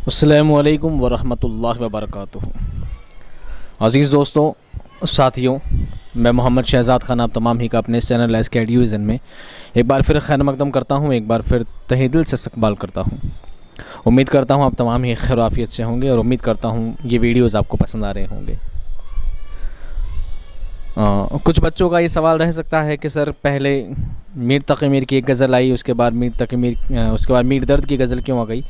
अस्सलामुअलैकुम वरहमतुल्लाहि वबरकातुहू। अज़ीज़ दोस्तों, साथियों, मैं मोहम्मद शहज़ाद खान आप तमाम ही का अपने चैनल एसके विज़न में एक बार फिर खैर मकदम करता हूँ, एक बार फिर तहे दिल से इस्तक़बाल करता हूँ। उम्मीद करता हूँ आप तमाम ही खैर आफ़ियत से होंगे और उम्मीद करता हूँ ये वीडियोज़ आपको पसंद आ रहे होंगे। कुछ बच्चों का ये सवाल रह सकता है कि सर पहले मीर तक़ी मीर की एक गज़ल आई, उसके बाद मीर दर्द की गज़ल क्यों आ गई।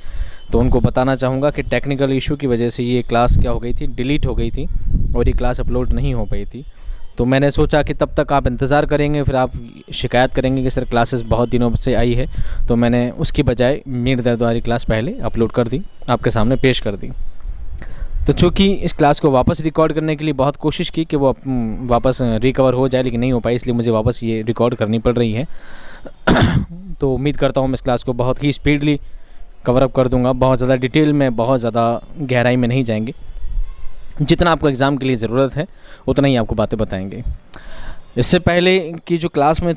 तो उनको बताना चाहूँगा कि टेक्निकल इशू की वजह से ये क्लास क्या हो गई थी, डिलीट हो गई थी और ये क्लास अपलोड नहीं हो पाई थी। तो मैंने सोचा कि तब तक आप इंतज़ार करेंगे, फिर आप शिकायत करेंगे कि सर क्लासेस बहुत दिनों से आई है, तो मैंने उसकी बजाय मीर दर्द वाली क्लास पहले अपलोड कर दी, आपके सामने पेश कर दी। तो चूँकि इस क्लास को वापस रिकॉर्ड करने के लिए बहुत कोशिश की कि वो वापस रिकवर हो जाए, लेकिन नहीं हो पाई, इसलिए मुझे वापस ये रिकॉर्ड करनी पड़ रही है। तो उम्मीद करता हूँ मैं इस क्लास को बहुत ही स्पीडली कवर अप कर दूंगा, बहुत ज़्यादा डिटेल में, बहुत ज़्यादा गहराई में नहीं जाएंगे। जितना आपको एग्ज़ाम के लिए ज़रूरत है उतना ही आपको बातें बताएंगे। इससे पहले की जो क्लास में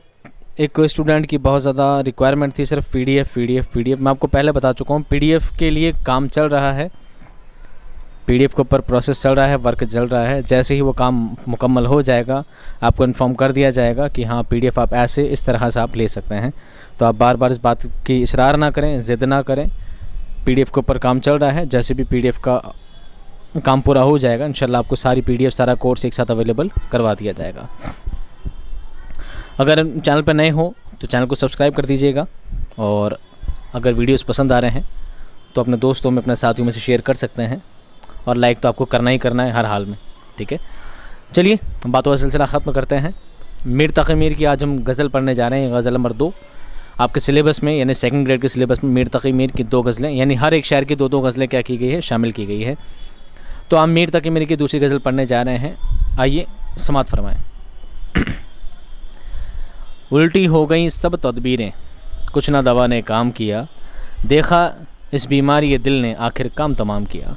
एक स्टूडेंट की बहुत ज़्यादा रिक्वायरमेंट थी, सिर्फ पीडीएफ। मैं आपको पहले बता चुका हूँ, पीडीएफ के लिए काम चल रहा है, पीडीएफ के ऊपर प्रोसेस चल रहा है, वर्क चल रहा है। जैसे ही वो काम मुकम्मल हो जाएगा आपको इन्फॉर्म कर दिया जाएगा कि हाँ पीडीएफ आप ऐसे इस तरह से आप ले सकते हैं। तो आप बार बार इस बात की इसरार ना करें, ज़िद ना करें। पीडीएफ के ऊपर काम चल रहा है, जैसे भी पीडीएफ का काम पूरा हो जाएगा इंशाल्लाह आपको सारी पीडीएफ, सारा कोर्स एक साथ अवेलेबल करवा दिया जाएगा। अगर चैनल पर नए हो तो चैनल को सब्सक्राइब कर दीजिएगा, और अगर वीडियोस पसंद आ रहे हैं तो अपने दोस्तों में, अपने साथियों में से शेयर कर सकते हैं, और लाइक तो आपको करना ही करना है हर हाल में, ठीक है। चलिए बातों का सिलसिला ख़त्म करते हैं। मीर तक़ी मीर की आज हम गज़ल पढ़ने जा रहे हैं, गज़ल नंबर 2। आपके सिलेबस में यानी सेकंड ग्रेड के सिलेबस में मीर तक़ी मीर की 2 गज़लें, यानी हर एक शायर की 2-2 गज़लें क्या की गई है, शामिल की गई है। तो हम मीर तक़ी मीर की दूसरी गज़ल पढ़ने जा रहे हैं, आइए समाअत फरमाएँ। उल्टी हो गई सब तदबीरें, कुछ ना दवा ने काम किया, देखा इस बीमारी ये दिल ने आखिर काम तमाम किया।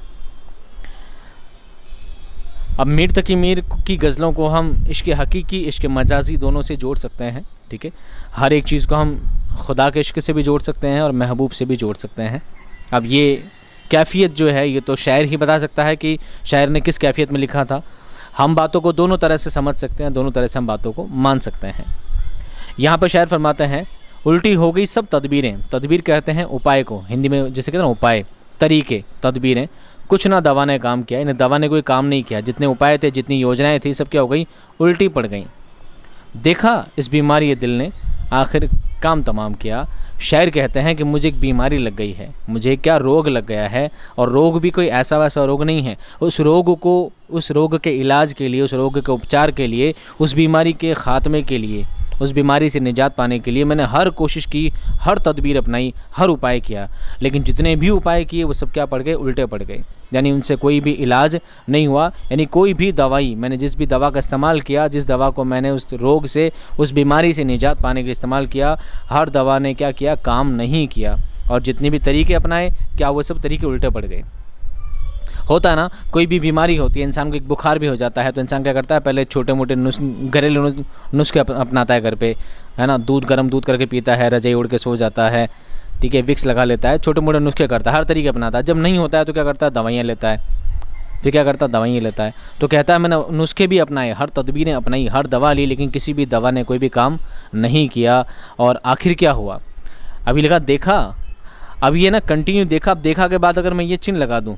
अब मीर तक़ी मीर की गज़लों को हम इश्क़ हकीकी, इश्क़ मजाजी दोनों से जोड़ सकते हैं, ठीक है। हर एक चीज़ को हम खुदा के इश्क़ से भी जोड़ सकते हैं और महबूब से भी जोड़ सकते हैं। अब ये कैफ़ियत जो है ये तो शायर ही बता सकता है कि शायर ने किस कैफ़ियत में लिखा था। हम बातों को दोनों तरह से समझ सकते हैं, दोनों तरह से हम बातों को मान सकते हैं। यहाँ पर शायर फरमाते हैं, उल्टी हो गई सब तदबीरें। तदबीर कहते हैं उपाय को, हिंदी में जिसे कहते हैं उपाय, तरीके, तदबीरें। कुछ ना दवा ने काम किया, इन्हें दवा ने कोई काम नहीं किया। जितने उपाय थे, जितनी योजनाएं थी, सब क्या हो गई, उल्टी पड़ गई। देखा इस बीमारी ये दिल ने आखिर काम तमाम किया। शायर कहते हैं कि मुझे एक बीमारी लग गई है, मुझे क्या रोग लग गया है, और रोग भी कोई ऐसा वैसा रोग नहीं है। उस रोग के इलाज के लिए, उस रोग के उपचार के लिए, उस बीमारी के ख़ात्मे के लिए, उस बीमारी से निजात पाने के लिए मैंने हर कोशिश की, हर तदबीर अपनाई, हर उपाय किया, लेकिन जितने भी उपाय किए वो सब क्या पड़ गए, उल्टे पड़ गए। यानी उनसे कोई भी इलाज नहीं हुआ। यानी कोई भी दवाई, मैंने जिस भी दवा का इस्तेमाल किया, जिस दवा को मैंने उस रोग से, उस बीमारी से निजात पाने के लिए इस्तेमाल किया, हर दवा ने क्या किया, काम नहीं किया। और जितने भी तरीके अपनाए, क्या वो सब तरीके उल्टे पड़ गए। होता है ना, कोई भी बीमारी होती है, इंसान को एक बुखार भी हो जाता है, तो इंसान क्या करता है, पहले छोटे मोटे घरेलू नुस्खे अपनाता है घर पे, है ना। गर्म दूध करके पीता है, रजाई उड़ के सो जाता है, ठीक है, विक्स लगा लेता है, छोटे मोटे नुस्खे करता है, हर तरीके अपनाता है। जब नहीं होता है तो क्या करता है, दवाइयाँ लेता है। फिर क्या करता है, दवाइयाँ लेता है। तो कहता है मैंने नुस्खे भी अपनाए, हर तदबीरें अपनाई, हर दवा ली, लेकिन किसी भी दवा ने कोई भी काम नहीं किया। और आखिर क्या हुआ, अभी लिखा देखा। अब ये ना कंटिन्यू देखा। अब देखा के बाद अगर मैं ये चिन्ह लगा दूँ,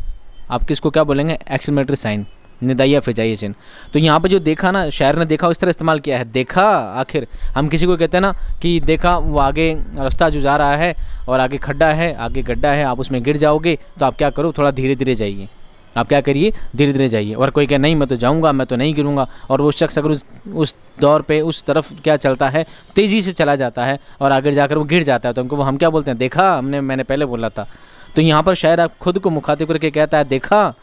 आप किसको क्या बोलेंगे, एक्सक्लेमेटरी साइन, निदाइया फिजाइया चिन्ह। तो यहाँ पे जो देखा ना, शायर ने देखा इस तरह इस्तेमाल किया है, देखा। आखिर हम किसी को कहते हैं ना कि देखा, वो आगे रास्ता जो जा रहा है और आगे खड्डा है, आगे गड्ढा है, आप उसमें गिर जाओगे, तो आप क्या करो, थोड़ा धीरे धीरे जाइए। आप क्या करिए, धीरे धीरे जाइए। और कोई कहे नहीं मैं तो जाऊँगा, मैं तो नहीं गिरूँगा, और वो शख्स अगर उस दौर पे उस तरफ क्या चलता है, तेज़ी से चला जाता है और आगे जाकर वो गिर जाता है, तो उनको हम क्या बोलते हैं, देखा, मैंने पहले बोला था। तो यहाँ पर शायर आप खुद को मुखातिब करके कहता है, देखा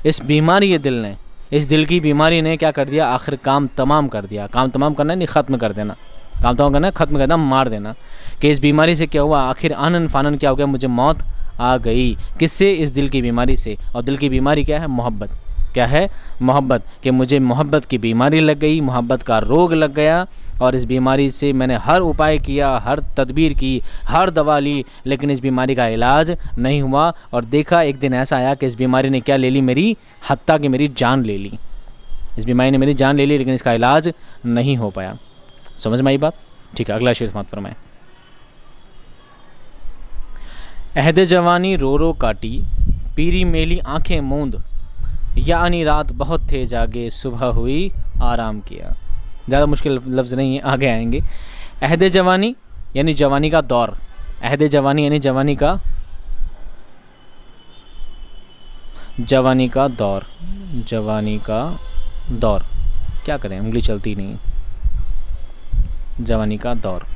इस बीमारी ये दिल ने, इस दिल की बीमारी ने क्या कर दिया, आखिर काम तमाम कर दिया। काम तमाम करना नहीं, ख़त्म कर देना। काम तमाम करना, ख़त्म कर देना, मार देना। कि इस बीमारी से क्या हुआ, आखिर आनन फानन क्या हो गया, मुझे मौत आ गई। किससे, इस दिल की बीमारी से। और दिल की बीमारी क्या है, मोहब्बत। क्या है? मोहब्बत, कि मुझे मोहब्बत की बीमारी लग गई, मोहब्बत का रोग लग गया, और इस बीमारी से मैंने हर उपाय किया, हर तदबीर की, हर दवा ली, लेकिन इस बीमारी का इलाज नहीं हुआ। और देखा एक दिन ऐसा आया कि इस बीमारी ने क्या ले ली? मेरी, हत्ता कि मेरी जान ले ली। इस बीमारी ने मेरी जान ले ली, लेकिन इसका इलाज नहीं हो पाया। समझ में आई बात? ठीक है, अगला शेर समाप्त फरमाएं। अहद जवानी रो रो काटी, पीरी मेली आंखें मूंद, यानी रात बहुत थे जागे, सुबह हुई आराम किया। ज़्यादा मुश्किल लफ्ज़ नहीं है, आगे आएंगे। अहद जवानी यानी जवानी का दौर, अहद जवानी यानी जवानी का दौर, जवानी का दौर, क्या करें, उंगली चलती नहीं, जवानी का दौर,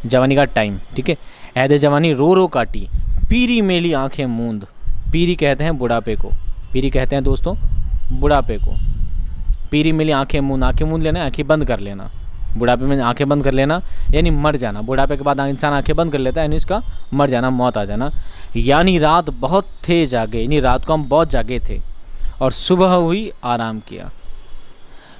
जवानी का टाइम, ठीक है। अहद जवानी रो रो काटी, पीरी मेली आंखें मूंद, पीरी कहते हैं बुढ़ापे को, पीरी कहते हैं दोस्तों बुढ़ापे को। पीरी मेली आंखें मूंद लेना, आंखें बंद कर लेना, बुढ़ापे में आंखें बंद कर लेना यानी मर जाना। बुढ़ापे के बाद इंसान आंखें बंद कर लेता है यानी उसका मर जाना, मौत आ जाना। यानी रात बहुत थे जागे, यानी रात को हम बहुत जागे थे, और सुबह हुई आराम किया।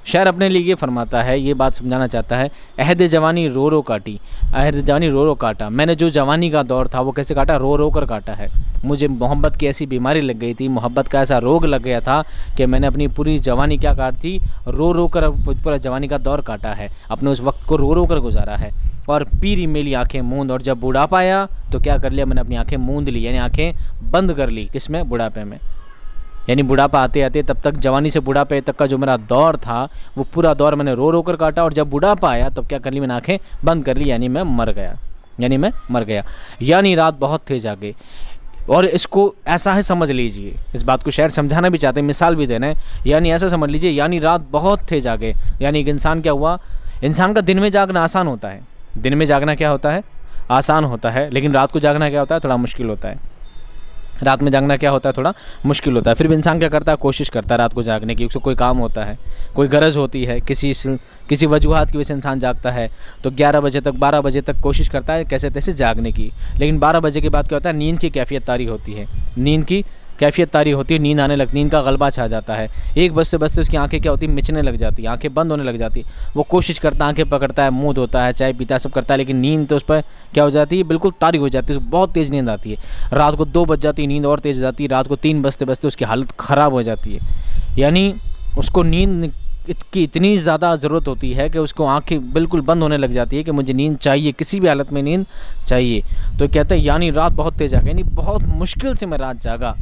शायर अपने लिए ये फरमाता है, ये बात समझाना चाहता है, अहद जवानी रो रो काटी, अहद जवानी रो रो काटा, मैंने जो जवानी का दौर था वो कैसे काटा? रो रो कर काटा है। मुझे मोहब्बत की ऐसी बीमारी लग गई थी, मोहब्बत का ऐसा रोग लग गया था कि मैंने अपनी पूरी जवानी क्या काटी? रो रो कर पूरा जवानी का दौर काटा है, अपने उस वक्त को रो रो कर गुजारा है। और पीरी मेली आंखें मूंद, और जब बुढ़ापा आया तो क्या कर लिया? मैंने अपनी आंखें मूंद ली, यानी आंखें बंद कर ली। किसमें? बुढ़ापे में। यानी बुढ़ापा आते आते तब तक, जवानी से बुढ़ापे तक का जो मेरा दौर था वो पूरा दौर मैंने रो रो कर काटा, और जब बुढ़ापा आया तब क्या कर ली? मैंने आंखें बंद कर ली, यानी मैं मर गया, यानी मैं मर गया। यानी रात बहुत थे जागे। और इसको ऐसा है समझ लीजिए, इस बात को शायर समझाना भी चाहते हैं, मिसाल भी देना है। यानी ऐसा समझ लीजिए, यानी रात बहुत थे जागे, यानी एक इंसान क्या हुआ? इंसान का दिन में जागना आसान होता है, दिन में जागना क्या होता है? आसान होता है, लेकिन रात को जागना क्या होता है? थोड़ा मुश्किल होता है। रात में जागना क्या होता है? थोड़ा मुश्किल होता है। फिर भी इंसान क्या करता है? कोशिश करता है रात को जागने की, उसको कोई काम होता है, कोई गरज होती है, किसी वजूहात की वजह से इंसान जागता है, तो 11 बजे तक 12 बजे तक कोशिश करता है कैसे तैसे जागने की। लेकिन 12 बजे के बाद क्या होता है? नींद की कैफियत तारी होती है, नींद की कैफियत तारी होती है, नींद आने लगती, नींद का गलबा छा जाता है। 1 बजते बजते उसकी आंखें क्या होती है? मिचने लग जाती है, आंखें बंद होने लग जाती। वो कोशिश करता है, आंखें पकड़ता है, मुंह धोता है, चाय पीता है, सब करता है, लेकिन नींद तो उस पर क्या हो जाती है? बिल्कुल तारी हो जाती है, बहुत तेज़ नींद आती है। रात को 2 बज जाती है, नींद और तेज़ हो जाती है, रात को 3 बजते बजते उसकी हालत ख़राब हो जाती है। यानी उसको नींद की इतनी ज़्यादा ज़रूरत होती है कि उसको आंखें बिल्कुल बंद होने लग जाती है कि मुझे नींद चाहिए, किसी भी हालत में नींद चाहिए। तो कहते हैं यानी रात बहुत तेज़ जागा, यानी बहुत मुश्किल से मैं रात जागा,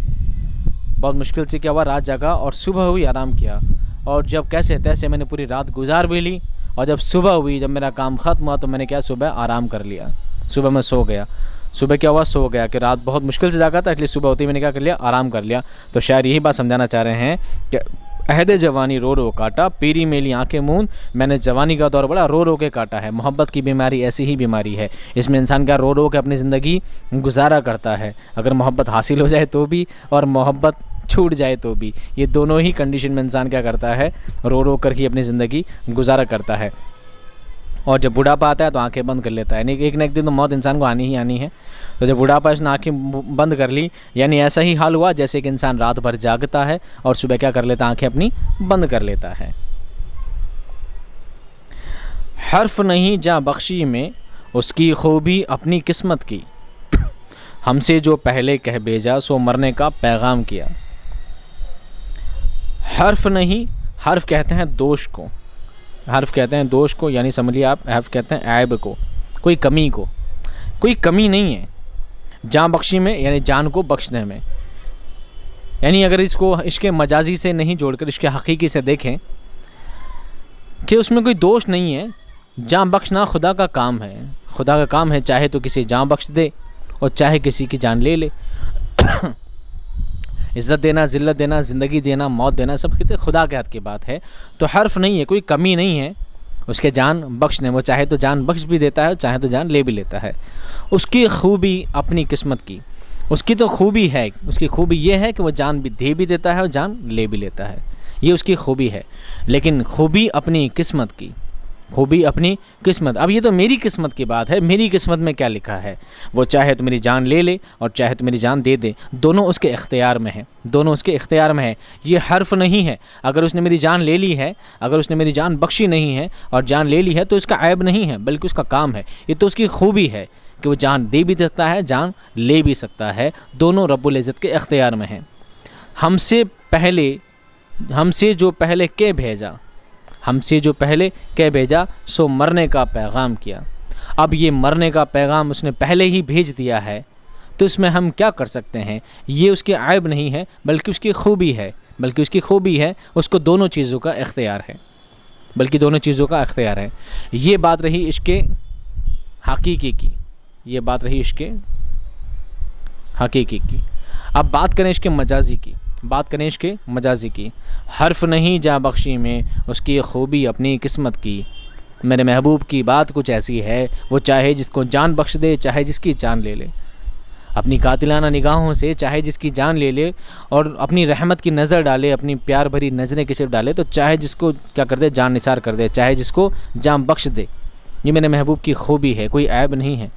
बहुत मुश्किल से क्या हुआ? रात जागा, और सुबह हुई आराम किया। और जब कैसे तैसे मैंने पूरी रात गुजार भी ली, और जब सुबह हुई, जब मेरा काम ख़त्म हुआ, तो मैंने क्या? सुबह आराम कर लिया, सुबह मैं सो गया। सुबह क्या हुआ? सो गया, कि रात बहुत मुश्किल से जागा था, इसलिए सुबह होती मैंने क्या कर लिया? आराम कर लिया। तो शायर यही बात समझाना चाह रहे हैं कि अहद जवानी रो रो काटा, पीरी मेली आंखें मूंद, मैंने जवानी का दौर बड़ा रो रो के काटा है। मोहब्बत की बीमारी ऐसी ही बीमारी है, इसमें इंसान क्या रो रो के अपनी ज़िंदगी गुजारा करता है। अगर मोहब्बत हासिल हो जाए तो भी, और मोहब्बत छूट जाए तो भी, ये दोनों ही कंडीशन में इंसान क्या करता है? रो रो कर ही अपनी ज़िंदगी गुजारा करता है। और जब बुढ़ापा आता है तो आंखें बंद कर लेता है, यानी एक ना एक दिन तो मौत इंसान को आनी ही आनी है। तो जब बुढ़ापा इसने आंखें बंद कर ली, यानी ऐसा ही हाल हुआ जैसे कि इंसान रात भर जागता है और सुबह क्या कर लेता है? आंखें अपनी बंद कर लेता है। हर्फ नहीं जा बख्शी में, उसकी खूबी अपनी किस्मत की, हमसे जो पहले कह भेजा, सो मरने का पैगाम किया। हर्फ नहीं, हर्फ कहते हैं दोष को, हर्फ कहते हैं दोष को, यानी समझिए आप, हर्फ कहते हैं ऐब को, कोई कमी को। कोई कमी नहीं है जान बख्शी में, यानी जान को बख्शने में। यानी अगर इसको इसके मजाजी से नहीं जोड़कर इसके हकीकी से देखें कि उसमें कोई दोष नहीं है। जान बख्शना खुदा का काम है, खुदा का काम है, चाहे तो किसी जान बख्श दे और चाहे किसी की जान ले ले। इज़्ज़त देना, ज़िल्लत देना, ज़िंदगी देना, मौत देना, सब कहते खुदा के हाथ की बात है। तो हर्फ नहीं है, कोई कमी नहीं है उसके जान बख्शने, वो चाहे तो जान बख्श भी देता है, चाहे तो जान ले भी लेता है। उसकी खूबी अपनी किस्मत की, उसकी तो खूबी है, उसकी खूबी ये है कि वो जान भी दे भी देता है और जान ले भी लेता है, ये उसकी खूबी है। लेकिन खूबी अपनी किस्मत की, खूबी अपनी किस्मत। अब ये तो मेरी किस्मत की बात है, मेरी किस्मत में क्या लिखा है। वो चाहे तो मेरी जान ले ले और चाहे तो मेरी जान दे दे, दोनों उसके इख्तियार में है, दोनों उसके इख्तियार में है। ये हर्फ नहीं है। अगर उसने मेरी जान ले ली है, अगर उसने मेरी जान बख्शी नहीं है और जान ले ली है तो इसका ऐब नहीं है, बल्कि उसका काम है। ये तो उसकी खूबी है कि वो जान दे भी सकता है, जान ले भी सकता है, दोनों रब्बुल इज़्ज़त के इख्तियार में है। हमसे जो पहले के भेजा, हमसे जो पहले कह भेजा सो मरने का पैगाम किया। अब ये मरने का पैगाम उसने पहले ही भेज दिया है, तो इसमें हम क्या कर सकते हैं। ये उसके ऐब नहीं है, बल्कि उसकी खूबी है, बल्कि उसकी खूबी है, उसको दोनों चीज़ों का इख्तियार है, बल्कि दोनों चीज़ों का इख्तियार है। ये बात रही इश्क़े हकीकी की, ये बात रही इश्क़े हकीकी की। अब बात करें इश्क़े मजाजी की, बात करें इश्क़े मजाजी की। हर्फ नहीं जा बख्शी में उसकी खूबी अपनी किस्मत की। मेरे महबूब की बात कुछ ऐसी है, वो चाहे जिसको जान बख्श दे, चाहे जिसकी जान ले ले। अपनी कातिलाना निगाहों से चाहे जिसकी जान ले ले और अपनी रहमत की नज़र डाले, अपनी प्यार भरी नज़रें किसी पर डाले, तो चाहे जिसको क्या कर दे, जान निसार कर दे, चाहे जिसको जान बख्श दे। ये मेरे महबूब की खूबी है, कोई ऐब नहीं है।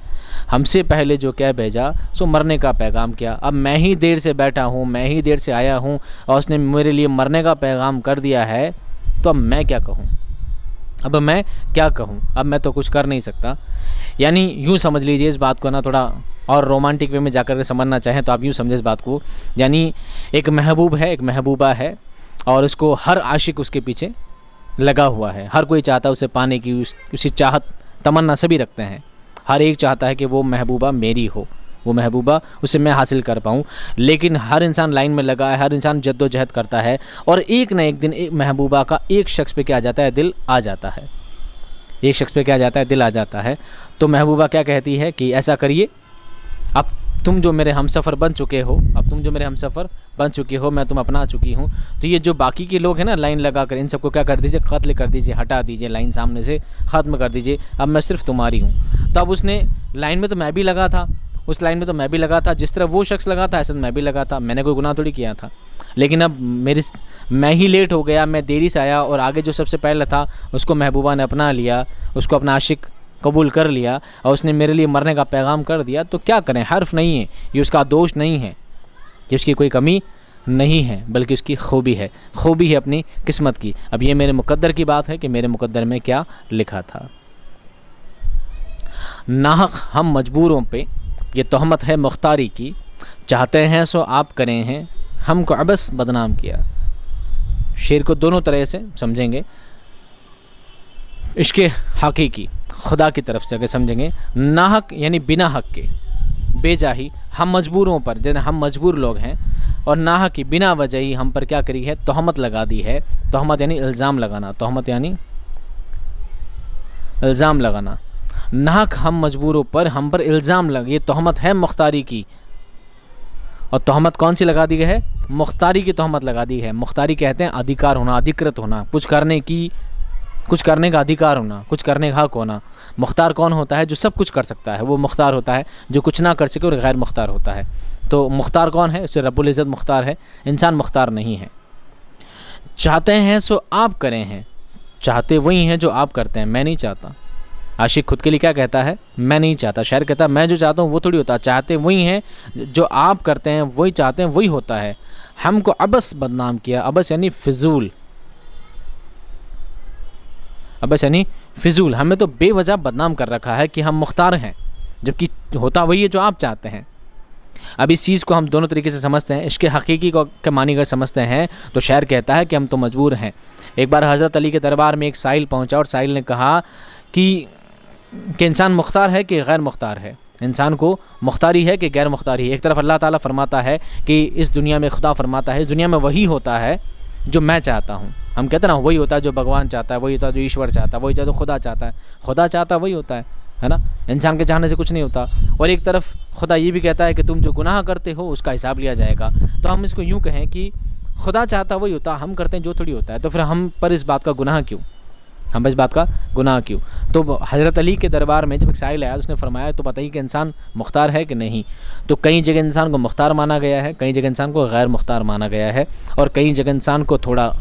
हमसे पहले जो कह भेजा सो मरने का पैगाम किया। अब मैं ही देर से बैठा हूँ, मैं ही देर से आया हूँ और उसने मेरे लिए मरने का पैगाम कर दिया है, तो अब मैं क्या कहूँ, अब मैं क्या कहूँ, अब मैं तो कुछ कर नहीं सकता। यानी यूँ समझ लीजिए इस बात को ना, थोड़ा और रोमांटिक वे में जाकर के समझना चाहें तो आप यूँ समझे इस बात को। यानी एक महबूब है, एक महबूबा है और उसको हर आशिक उसके पीछे लगा हुआ है। हर कोई चाहता है उसे पाने की, उसी चाहत तमन्ना सभी रखते हैं। हर एक चाहता है कि वो महबूबा मेरी हो, वो महबूबा उसे मैं हासिल कर पाऊँ। लेकिन हर इंसान लाइन में लगा है, हर इंसान जद्दोजहद करता है और एक न एक दिन एक महबूबा का एक शख्स पे क्या आ जाता है, दिल आ जाता है। एक शख्स पे क्या आ जाता है, दिल आ जाता है। तो महबूबा क्या कहती है कि ऐसा करिए, अब तुम जो मेरे हमसफ़र बन चुके हो, अब तुम जो मेरे हमसफ़र बन चुके हो, मैं तुम अपना चुकी हूँ, तो ये जो बाकी के लोग हैं ना लाइन लगा कर, इन सबको क्या कर दीजिए, क़त्ल कर दीजिए, हटा दीजिए, लाइन सामने से ख़त्म कर दीजिए। अब मैं सिर्फ तुम्हारी हूँ। तो अब उसने लाइन में तो मैं भी लगा था, उस लाइन में तो मैं भी लगा था, जिस तरह वो शख्स लगा था ऐसा मैं भी लगा था। मैंने कोई गुनाह थोड़ी किया था। लेकिन अब मैं ही लेट हो गया, मैं देरी से आया और आगे जो सबसे पहले था उसको महबूबा ने अपना लिया, उसको अपना आशिक कबूल कर लिया और उसने मेरे लिए मरने का पैगाम कर दिया। तो क्या करें, हर्फ नहीं है, ये उसका दोष नहीं है, ये उसकी कोई कमी नहीं है, बल्कि उसकी खूबी है, खूबी है अपनी किस्मत की। अब ये मेरे मुकद्दर की बात है कि मेरे मुकद्दर में क्या लिखा था। नाहक हम मजबूरों पे ये तोहमत है मुख्तारी की, चाहते हैं सो आप करें हैं, हमको अबस बदनाम किया। शेर को दोनों तरह से समझेंगे। इश्क़े हकीकी खुदा की तरफ से अगर समझेंगे, नाहक यानी बिना हक के, बेजाही हम मजबूरों पर, जैसे हम मजबूर लोग हैं और नाहक की बिना वजह ही हम पर क्या करी है, तोहमत लगा दी है। तोहमत यानी इल्ज़ाम लगाना, तोहमत यानी इल्ज़ाम लगाना। नाहक हम मजबूरों पर हम पर इल्ज़ाम लग, ये तोहमत है मुख्तारी की। और तोहमत कौन सी लगा दी गई है, मुख्तारी की तोहमत लगा दी है। मुख्तारी कहते हैं अधिकार होना, अधिकृत होना, कुछ करने की, कुछ करने का अधिकार होना, कुछ करने का हक होना। मुख्तार कौन होता है, जो सब कुछ कर सकता है, वो मुख्तार होता है। जो कुछ ना कर सके और गैर मुख्तार होता है। तो मुख्तार कौन है, उससे रब्बुल इज़्ज़त मुख्तार है, इंसान मुख्तार नहीं है। चाहते हैं सो आप करें हैं, चाहते वही हैं जो आप करते हैं, मैं नहीं चाहता। आशिक खुद के लिए क्या कहता है, मैं नहीं चाहता। शायर कहता है मैं जो चाहता हूँ वो थोड़ी होता, चाहते वही हैं जो आप करते हैं, वही चाहते हैं वही होता है। हमको अबस बदनाम किया, अबस यानी फिजूल, अबस यानी फिजूल, हमें तो बेवजह बदनाम कर रखा है कि हम मुख्तार हैं, जबकि होता वही है जो आप चाहते हैं। अब इस चीज़ को हम दोनों तरीके से समझते हैं। इसके हकीकी को के मानी अगर समझते हैं तो शायर कहता है कि हम तो मजबूर हैं। एक बार हज़रत अली के दरबार में एक साइल पहुंचा और साइल ने कहा कि इंसान मुख्तार है कि गैर मुख्तार है, इंसान को मुख्तारी है कि गैर मुख्तारी है। एक तरफ अल्लाह ताला फरमाता है कि इस दुनिया में खुदा फरमाता है, इस दुनिया में वही होता है जो मैं चाहता हूँ। हम कहते हैं ना वही होता है जो भगवान चाहता है, वही होता है जो ईश्वर चाहता है, वही जो खुदा चाहता है, खुदा चाहता है वही होता है ना, इंसान के चाहने से कुछ नहीं होता। और एक तरफ खुदा ये भी कहता है कि तुम जो गुनाह करते हो उसका हिसाब लिया जाएगा। तो हम इसको यूँ कहें कि खुदा चाहता वही होता, हम करते हैं जो थोड़ी होता है। तो फिर हम पर इस बात का गुनाह क्यों, हम इस बात का गुनाह क्यों। तो हज़रत अली के दरबार में जब एक साइल आया, उसने फरमाया तो बताइए कि इंसान मुख्तार है कि नहीं। तो कई जगह इंसान को मुख्तार माना गया है, कई जगह इंसान को गैर मुख्तार माना गया है, और कई जगह इंसान को थोड़ा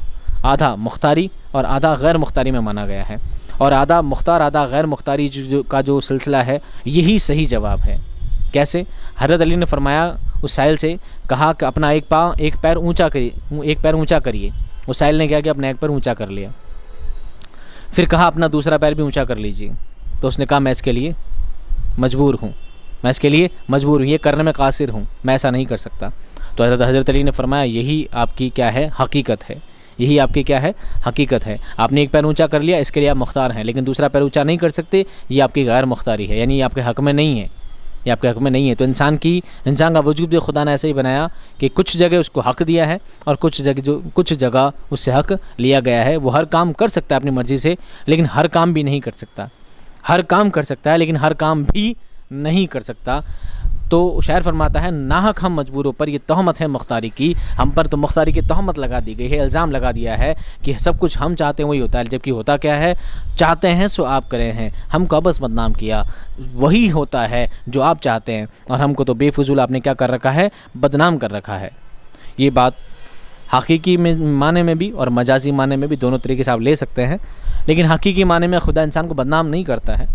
आधा मुख्तारी और आधा गैर मुख्तारी में माना गया है। और आधा मुख्तार आधा गैर मुख्तारी का जो सिलसिला है, यही सही जवाब है। कैसे? हज़रत अली ने फरमाया उस साहिल से, कहा कि अपना एक पैर ऊंचा करिए। उस साहिल ने क्या किया? अपना एक पैर ऊंचा कर लिया। फिर कहा अपना दूसरा पैर भी ऊंचा कर लीजिए। तो उसने कहा मैं इसके लिए मजबूर हूँ, ये करने में कासिर हूँ, मैं ऐसा नहीं कर सकता। तो हज़रत अली ने फरमाया यही आपकी क्या है? हकीकत है। यही आपकी क्या है? हकीकत है। आपने एक पैर ऊंचा कर लिया, इसके लिए आप मुख्तार हैं, लेकिन दूसरा पैर ऊंचा नहीं कर सकते, ये आपकी गैर मुख्तारी है, यानी ये आपके हक़ में नहीं है। तो इंसान का वजूद खुदा ने ऐसे ही बनाया कि कुछ जगह उसको हक़ दिया है और कुछ जगह उससे हक़ लिया गया है। वो हर काम कर सकता है अपनी मर्ज़ी से, लेकिन हर काम भी नहीं कर सकता। हर काम कर सकता है लेकिन हर काम भी नहीं कर सकता। तो शायर फरमाता है नाहक हम मजबूरों पर ये तहमत है मुख्तारी की, हम पर तो मुख्तारी की तहमत लगा दी गई है, इल्ज़ाम लगा दिया है कि सब कुछ हम चाहते हैं वही होता है, जबकि होता क्या है? चाहते हैं सो आप करे हैं, हमको बस बदनाम किया, वही होता है जो आप चाहते हैं, और हमको तो बेफजूल आपने क्या कर रखा है? बदनाम कर रखा है। ये बात हकीकी माने में भी और मजाजी माने में भी दोनों तरीके से आप ले सकते हैं। लेकिन हकीकी माने में खुदा इंसान को बदनाम नहीं करता है,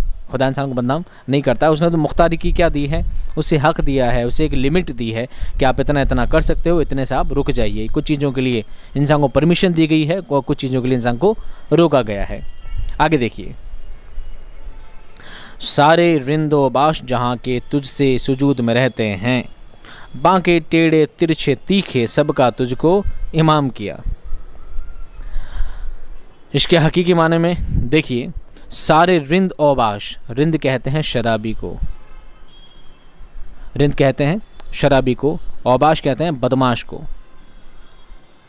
उसने तो मुख्तारी की क्या दी है? उसे हक़ दिया है, उसे एक लिमिट दी है कि आप इतना कर सकते हो, इतने से आप रुक जाइए। कुछ चीज़ों के लिए इंसान को परमिशन दी गई है और कुछ चीज़ों के लिए इंसान को रोका गया है। आगे देखिए, सारे रिंदो बाश जहाँ के तुझसे सुजूद में रहते हैं, बांके टेढ़े तिरछे तीखे सबका तुझको इमाम किया। इसके हकीकी माने में देखिए, सारे रिंद औबाश, रिंद कहते हैं शराबी को, औबाश कहते हैं बदमाश को,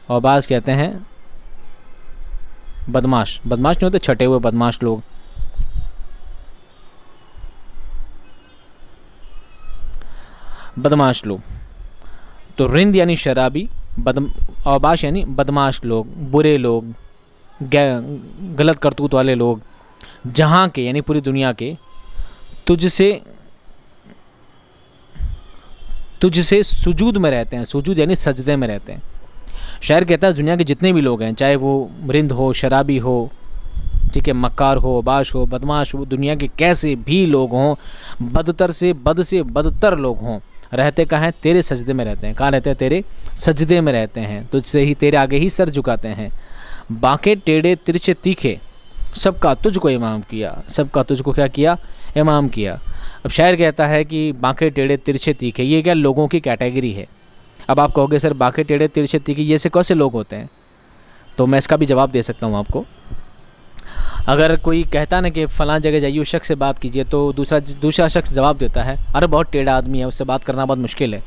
औबाश कहते हैं बदमाश नहीं होते छटे हुए बदमाश लोग। तो रिंद यानी शराबी, औबाश यानी बदमाश लोग, बुरे लोग, गलत करतूत वाले लोग, जहाँ के यानी पूरी दुनिया के तुझसे सुजूद में रहते हैं। सुजूद यानी सजदे में रहते हैं। शायर कहता है दुनिया के जितने भी लोग हैं, चाहे वो रिंद हो, शराबी हो, ठीक है, मक्कार हो, बाश हो, बदमाश हो, दुनिया के कैसे भी लोग हों, बदतर से बदतर लोग हों, रहते कहाँ हैं? तेरे सजदे में रहते हैं। कहाँ रहते हैं? तेरे सजदे में रहते हैं, तुझसे ही, तेरे आगे ही सर झुकाते हैं। बांके टेढ़े तिरछे तीखे सबका तुझको इमाम किया, सबका तुझको क्या किया? इमाम किया। अब शायर कहता है कि बांके टेढ़े तिरछे तीखे, ये क्या लोगों की कैटेगरी है? अब आप कहोगे सर बांके टेढ़े तिरछे तीखे ये से कैसे लोग होते हैं? तो मैं इसका भी जवाब दे सकता हूँ आपको। अगर कोई कहता ना कि फ़लाँ जगह जाइए, उस शख्स से बात कीजिए, तो दूसरा शख्स जवाब देता है अरे बहुत टेढ़ा आदमी है, उससे बात करना बहुत मुश्किल है,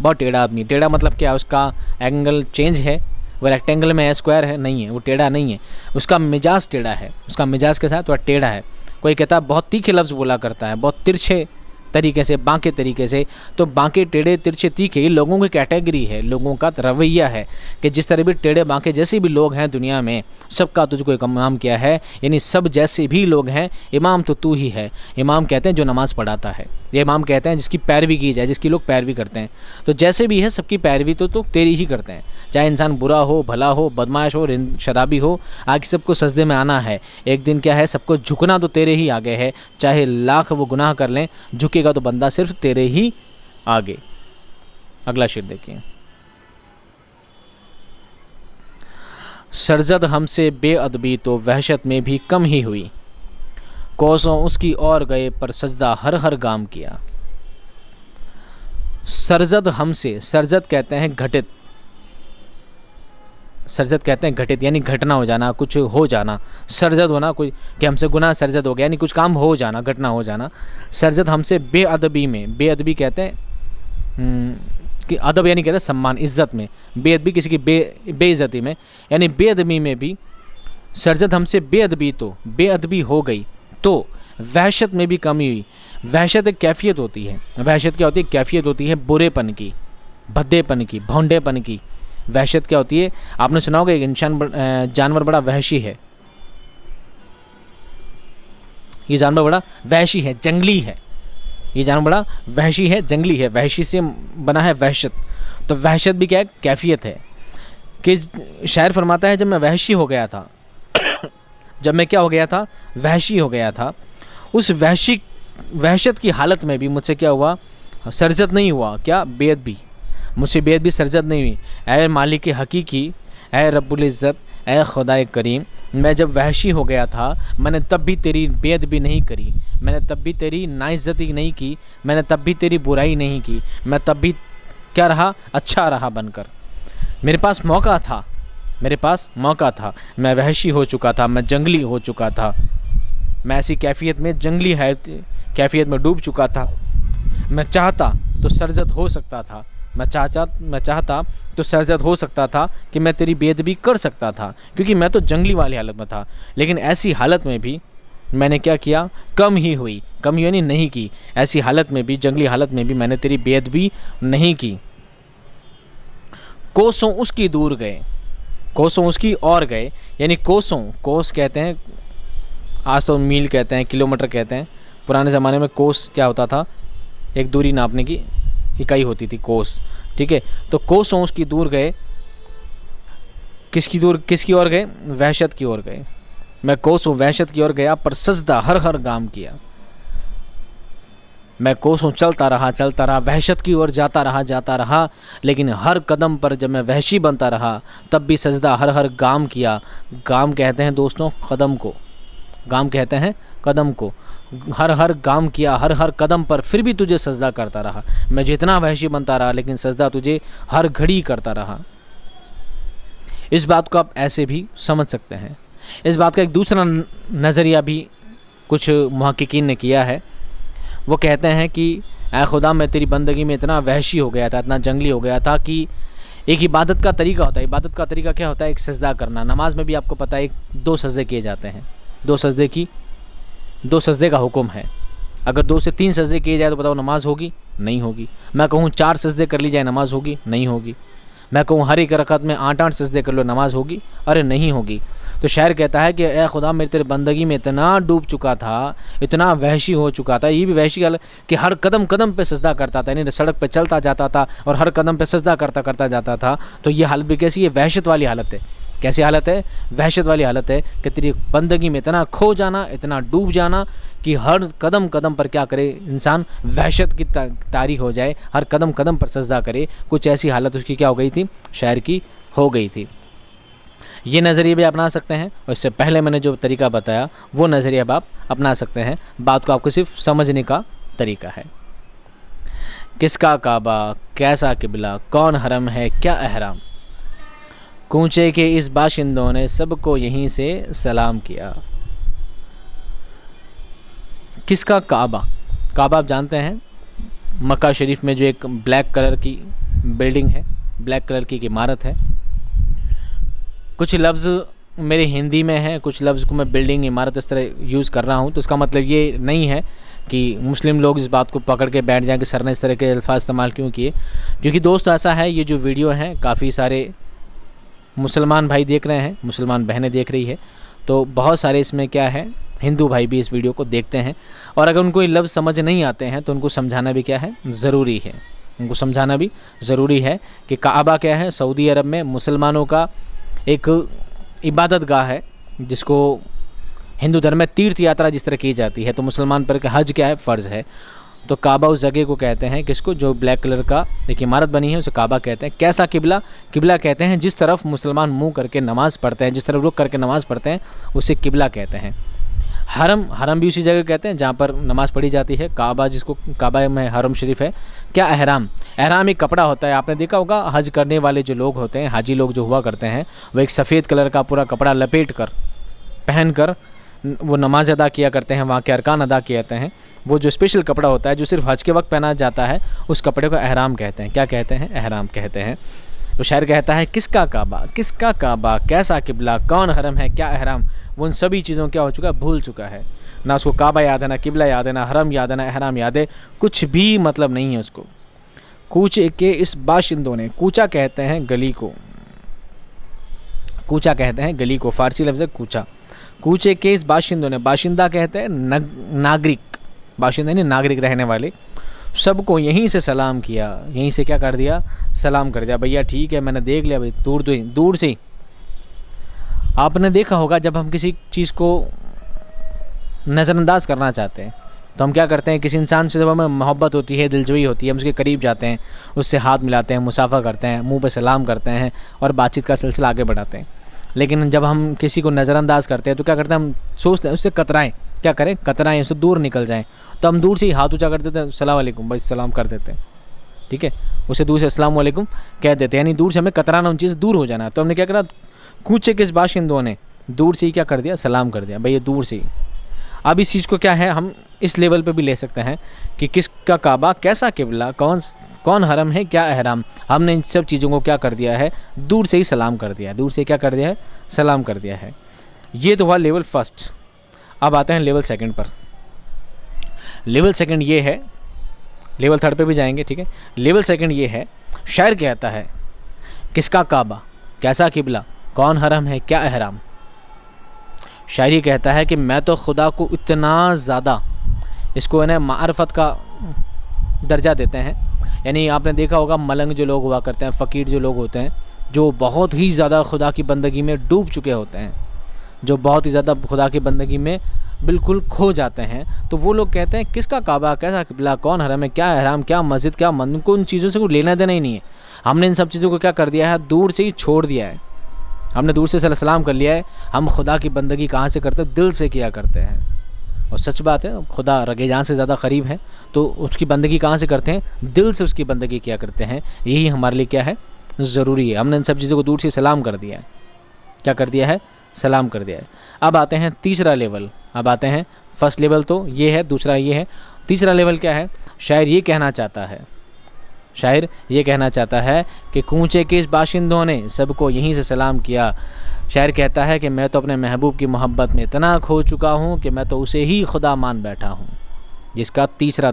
बहुत टेढ़ा आदमी। टेढ़ा मतलब क्या? उसका एंगल चेंज है, वो रेक्टेंगल में है, स्क्वायर है, नहीं है, वो टेढ़ा नहीं है, उसका मिजाज टेढ़ा है, उसका मिजाज के साथ थोड़ा टेढ़ा है। कोई कहता है बहुत तीखे लफ्ज़ बोला करता है, बहुत तिरछे तरीके से, बांके तरीके से, तो बांके टेढ़े तिरछे तीखे ये लोगों की कैटेगरी है, लोगों का रवैया है कि जिस तरह भी टेढ़े बांके जैसे भी लोग हैं दुनिया में, सबका तुझको एक इमाम किया है, यानी सब जैसे भी लोग हैं इमाम तो तू ही है। इमाम कहते हैं जो नमाज़ पढ़ाता है, ये इमाम कहते हैं जिसकी पैरवी की जाए, जिसकी लोग पैरवी करते हैं। तो जैसे भी है सबकी पैरवी तो तेरी ही करते हैं, चाहे इंसान बुरा हो, भला हो, बदमाश हो, शराबी हो, आगे सबको सजदे में आना है। एक दिन क्या है, सबको झुकना तो तेरे ही आगे है, चाहे लाख वो गुनाह कर लें, झुकेगा तो बंदा सिर्फ तेरे ही आगे। अगला शेर देखिए, सरजद हमसे बेअदबी तो वहशत में भी कम ही हुई, कोसों उसकी और गए पर सजदा हर हर गाम किया। सरजद हमसे, सरजद कहते हैं घटित, सरजद कहते हैं घटित यानी घटना हो जाना, कुछ हो जाना। सरजद होना कोई कि हमसे गुनाह सरजद हो गया, यानी कुछ काम हो जाना, घटना हो जाना। सरजद हमसे बेअदबी में, बेअदबी कहते हैं कि अदब यानी कहते हैं सम्मान, इज़्ज़त में, बेअदबी किसी की बेइज्जती में, यानी बेअदबी में भी सरजद हमसे बेअदबी तो बेअदबी हो गई तो वहशत में भी कमी हुई। वहशत एक कैफियत होती है, वहशत क्या होती है? कैफियत होती है बुरेपन की, भद्देपन की, भौंडेपन की। वहशत क्या होती है? आपने सुना होगा एक इंसान जानवर बड़ा वहशी है, ये जानवर बड़ा वहशी है, जंगली है, ये जानवर बड़ा वहशी है, जंगली है, वहशी से बना है वहशत। तो वहशत भी क्या है? कैफियत है। कि शायर फरमाता है जब मैं वहशी हो गया था जब मैं क्या हो गया था, वहशी हो गया था, उस वहशत की हालत में भी मुझसे क्या हुआ, सरजत नहीं हुआ, क्या, बेअदबी, मुझसे बेअदबी सरजत नहीं हुई। ऐ मालिक हकीकी, ऐ रब्बुल इज़्ज़त, ऐ खुदाए करीम, मैं जब वहशी हो गया था मैंने तब भी तेरी बेअदबी नहीं करी, मैंने तब भी तेरी नाइज्जती नहीं की, मैंने तब भी तेरी बुराई नहीं की, मैं तब भी क्या रहा, अच्छा रहा बनकर। मेरे पास मौका था, मेरे पास मौका था, मैं वहशी हो चुका था, मैं जंगली हो चुका था, मैं ऐसी कैफियत में, जंगली है कैफियत में डूब चुका था। मैं चाहता तो सरजत हो सकता था, मैं चाहता तो सरजत हो सकता था कि मैं तेरी बेअदबी कर सकता था, क्योंकि मैं तो जंगली वाली हालत में था। लेकिन ऐसी हालत में भी मैंने क्या किया, कम ही हुई, कम यानी नहीं की, ऐसी हालत में भी, जंगली हालत में भी मैंने तेरी बेअदबी नहीं की। कोसों उसकी दूर गए, कोसों उसकी और गए, यानी कोसों, कोस कहते हैं, आज तो मील कहते हैं, किलोमीटर कहते हैं, पुराने ज़माने में कोस क्या होता था, एक दूरी नापने की इकाई होती थी, कोस, ठीक है। तो कोसों उसकी दूर गए, किसकी ओर गए, वहशत की ओर गए। मैं कोसों वहशत की ओर गया, पर सजदा हर गाम किया। मैं कोसों चलता रहा, वहशत की ओर जाता रहा, लेकिन हर कदम पर जब मैं वहशी बनता रहा तब भी सजदा हर गाम किया। गाम कहते हैं दोस्तों कदम को, गाम कहते हैं कदम को, हर गाम किया, हर कदम पर फिर भी तुझे सजदा करता रहा। मैं जितना वहशी बनता रहा लेकिन सजदा तुझे हर घड़ी करता रहा। इस बात को आप ऐसे भी समझ सकते हैं। इस बात का एक दूसरा नज़रिया भी कुछ मुहक्किकीन ने किया है। वो कहते हैं कि ऐ खुदा, मैं तेरी बंदगी में इतना वहशी हो गया था, इतना जंगली हो गया था कि एक इबादत का तरीका होता है। इबादत का तरीका क्या होता है, एक सजदा करना। नमाज में भी आपको पता है 2 सजदे किए जाते हैं, 2 सजदे का हुक्म है। अगर 2 से 3 सजदे किए जाए तो बताओ नमाज होगी, नहीं होगी। मैं कहूँ 4 सजदे कर ली जाए, नमाज होगी, नहीं होगी। मैं कहूँ हर एक रकअत में 8-8 सजदे कर लो, नमाज होगी, अरे नहीं होगी। तो शायर कहता है कि ए खुदा, मैं तेरे बंदगी में इतना डूब चुका था, इतना वहशी हो चुका था, ये भी वहशी कि हर कदम कदम पे सजदा करता था, यानी सड़क पे चलता जाता था और हर कदम पे सजदा करता जाता था। तो ये हालत भी कैसी है, वहशत वाली हालत है। कैसी हालत है, वहशत वाली हालत है कि तेरी बंदगी में इतना खो जाना, इतना डूब जाना कि हर कदम कदम पर क्या करे इंसान, वहशत की तारीख हो जाए, हर कदम कदम पर सजदा करे। कुछ ऐसी हालत उसकी क्या हो गई थी, शायर की हो गई थी। ये नज़रिए भी अपना सकते हैं, और इससे पहले मैंने जो तरीका बताया वो नज़रिया आप अपना सकते हैं। बात को आपको सिर्फ समझने का तरीका है। किसका काबा, कैसा किबला, कौन हरम है, क्या अहराम, कूचे के इस बाशिंदों ने सबको यहीं से सलाम किया। किसका काबा, काबा आप जानते हैं मक्का शरीफ में जो एक ब्लैक कलर की बिल्डिंग है, ब्लैक कलर की एक इमारत है। कुछ लफ्ज़ मेरे हिंदी में है, कुछ लफ्ज़ को मैं बिल्डिंग, इमारत इस तरह यूज़ कर रहा हूँ, तो इसका मतलब ये नहीं है कि मुस्लिम लोग इस बात को पकड़ के बैठ जाएं कि सर ने इस तरह के अल्फाज इस्तेमाल क्यों किए। क्योंकि दोस्त ऐसा है, ये जो वीडियो हैं काफ़ी सारे मुसलमान भाई देख रहे हैं, मुसलमान बहनें देख रही है, तो बहुत सारे इसमें क्या है, हिंदू भाई भी इस वीडियो को देखते हैं। और अगर उनको ये लफ्ज़ समझ नहीं आते हैं तो उनको समझाना भी क्या है, ज़रूरी है। उनको समझाना भी ज़रूरी है कि काबा क्या है, सऊदी अरब में मुसलमानों का एक इबादत गाह है, जिसको हिंदू धर्म में तीर्थ यात्रा जिस तरह की जाती है, तो मुसलमान पर हज क्या है, फ़र्ज़ है। तो काबा उस जगह को कहते हैं, किसको, जो ब्लैक कलर का एक इमारत बनी है उसे काबा कहते हैं। कैसा किबला, किबला कहते हैं जिस तरफ मुसलमान मुंह करके नमाज़ पढ़ते हैं, जिस तरफ रुख करके नमाज़ पढ़ते हैं उसे किबला कहते हैं। हरम, हरम भी उसी जगह कहते हैं जहाँ पर नमाज़ पढ़ी जाती है। काबा, जिसको काबा में हरम शरीफ है। क्या अहराम, अहराम एक कपड़ा होता है, आपने देखा होगा हज करने वाले जो लोग होते हैं, हाजी लोग जो हुआ करते हैं, वो एक सफ़ेद कलर का पूरा कपड़ा लपेट कर, पहन कर वो नमाज अदा किया करते हैं, वहाँ के अरकान अदा किए जाते हैं। वो जो स्पेशल कपड़ा होता है जो सिर्फ हज के वक्त पहना जाता है, उस कपड़े को अहराम कहते हैं। क्या कहते हैं, अहराम कहते हैं। तो शायर कहता है किसका काबा, किसका काबा, कैसा किबला, कौन हरम है, क्या अहराम, वो उन सभी चीज़ों क्या हो चुका है, भूल चुका है। ना उसको काबा याद है, ना किबला याद है, ना हरम याद है, ना अहराम याद है, कुछ भी मतलब नहीं है उसको। कूचे के इस बाशिंदों ने, कूचा कहते हैं गली को, कूचा कहते हैं गली को, फ़ारसी लफ्ज़ है कूचा। कूचे के इस बाशिंदों ने, बाशिंदा कहते हैं नागरिक, बाशिंदा नहीं नागरिक रहने वाले, सबको यहीं से सलाम किया, यहीं से क्या कर दिया, सलाम कर दिया। भैया ठीक है, मैंने देख लिया भाई, दूर से ही। आपने देखा होगा जब हम किसी चीज़ को नज़रअंदाज करना चाहते हैं तो हम क्या करते हैं, किसी इंसान से जब हमें मोहब्बत होती है, दिलजोई होती है, हम उसके करीब जाते हैं, उससे हाथ मिलाते हैं, मुसाफा करते हैं, मुंह पे सलाम करते हैं और बातचीत का सिलसिला आगे बढ़ाते हैं। लेकिन जब हम किसी को नज़रअंदाज करते हैं तो क्या करते हैं, हम सोचते हैं उससे कतराएं, क्या करें, कतराएं, उससे दूर निकल जाएं। तो हम दूर से ही हाथ ऊँचा कर देते हैं, अस्सलाम वालेकुम, बस सलाम कर देते हैं, ठीक है, उसे दूर से अस्सलाम वालेकुम कह देते हैं, यानी दूर से हमें कतराना, उन चीज़ से दूर हो जाना। तो हमने क्या करा, कूचे किस बाशिंदों ने दूर से ही क्या कर दिया, सलाम कर दिया, भाई ये दूर से ही। अब इस चीज़ को क्या है, हम इस लेवल पे भी ले सकते हैं कि किसका काबा, कैसा किबला, कौन हरम है, क्या अहराम, हमने इन सब चीज़ों को क्या कर दिया है, दूर से ही सलाम कर दिया है, दूर से क्या कर दिया है, सलाम कर दिया है। ये तो हुआ लेवल फर्स्ट। अब आते हैं लेवल सेकंड पर। लेवल सेकंड ये है, लेवल थर्ड पे भी जाएंगे, ठीक है। लेवल सेकंड ये है, शायर कहता है किसका काबा, कैसा किबला, कौन हरम है, क्या अहराम। शायर ये कहता है कि मैं तो खुदा को इतना ज़्यादा, इसको है ना मारफत का दर्जा देते हैं। यानी आपने देखा होगा मलंग जो लोग हुआ करते हैं, फ़कीर जो लोग होते हैं, जो बहुत ही ज़्यादा खुदा की बंदगी में डूब चुके होते हैं, जो बहुत ही ज़्यादा खुदा की बंदगी में बिल्कुल खो जाते हैं, तो वो लोग कहते हैं किसका काबा, कैसा किबला, कौन हरम है, क्या अहराम, क्या मस्जिद, क्या मंदिर, को उन चीज़ों से कोई लेना देना ही नहीं है। हमने इन सब चीज़ों को क्या कर दिया है, दूर से ही छोड़ दिया है। हमने दूर से सलाम कर लिया है। हम खुदा की बंदगी कहाँ से करते हैं, दिल से किया करते हैं। और सच बात है, खुदा रगे जान से ज़्यादा करीब है, तो उसकी बंदगी कहाँ से करते हैं, दिल से उसकी बंदगी किया करते हैं। यही हमारे लिए क्या है, ज़रूरी है। हमने इन सब चीज़ों को दूर से सलाम कर दिया है, क्या कर दिया है, सलाम कर दिया है। अब आते हैं तीसरा लेवल। अब आते हैं, फर्स्ट लेवल तो ये है, दूसरा ये है, तीसरा लेवल क्या है। शायर ये कहना चाहता है, शायर ये कहना चाहता है कि कूचे के इस बाशिंदों ने सबको यहीं से सलाम किया। शायर कहता है कि मैं तो अपने महबूब की मोहब्बत में इतना खो चुका हूँ कि मैं तो उसे ही खुदा मान बैठा हूँ, जिसका तीसरा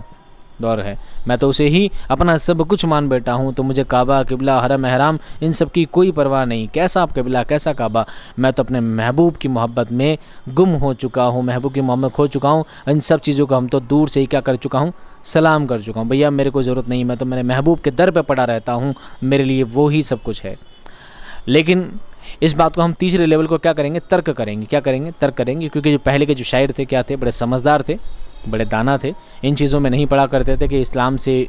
दौर है। मैं तो उसे ही अपना सब कुछ मान बैठा हूँ, तो मुझे काबा, किबला, हरम, अहराम इन सब की कोई परवाह नहीं। कैसा किबला, कैसा काबा, मैं तो अपने महबूब की मोहब्बत में गुम हो चुका हूँ, महबूब की मोहब्बत खो चुका हूँ। इन सब चीज़ों को हम तो दूर से ही क्या कर चुका हूँ, सलाम कर चुका हूँ। भैया मेरे को ज़रूरत नहीं, मैं तो मेरे महबूब के दर पे पड़ा रहता हूँ, मेरे लिए वो ही सब कुछ है। लेकिन इस बात को हम तीसरे लेवल को क्या करेंगे, तर्क करेंगे। क्या करेंगे, तर्क करेंगे, क्योंकि जो पहले के जो शायर थे क्या थे, बड़े समझदार थे, बड़े दाना थे, इन चीज़ों में नहीं पड़ा करते थे कि इस्लाम से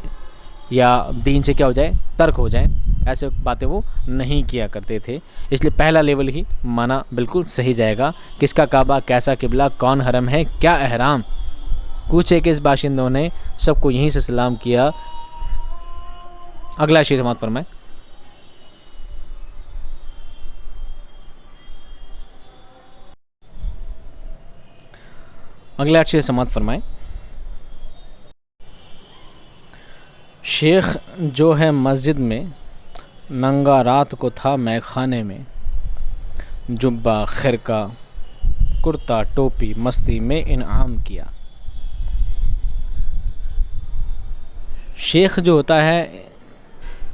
या दीन से क्या हो जाए, तर्क हो जाए, ऐसे बातें वो नहीं किया करते थे। इसलिए पहला लेवल ही माना बिल्कुल सही जाएगा। किसका काबा, कैसा किबला, कौन हरम है, क्या अहराम, कुछ एक इस बाशिंदों ने सबको यहीं से सलाम किया। अगला शेर समाप्त फरमाए। अगला शेर समाप्त फरमाए। शेख जो है मस्जिद में, नंगा रात को था मैखाने में, जुब्बा, खिरका, कुर्ता, टोपी, मस्ती में इनाम किया। शेख जो होता है,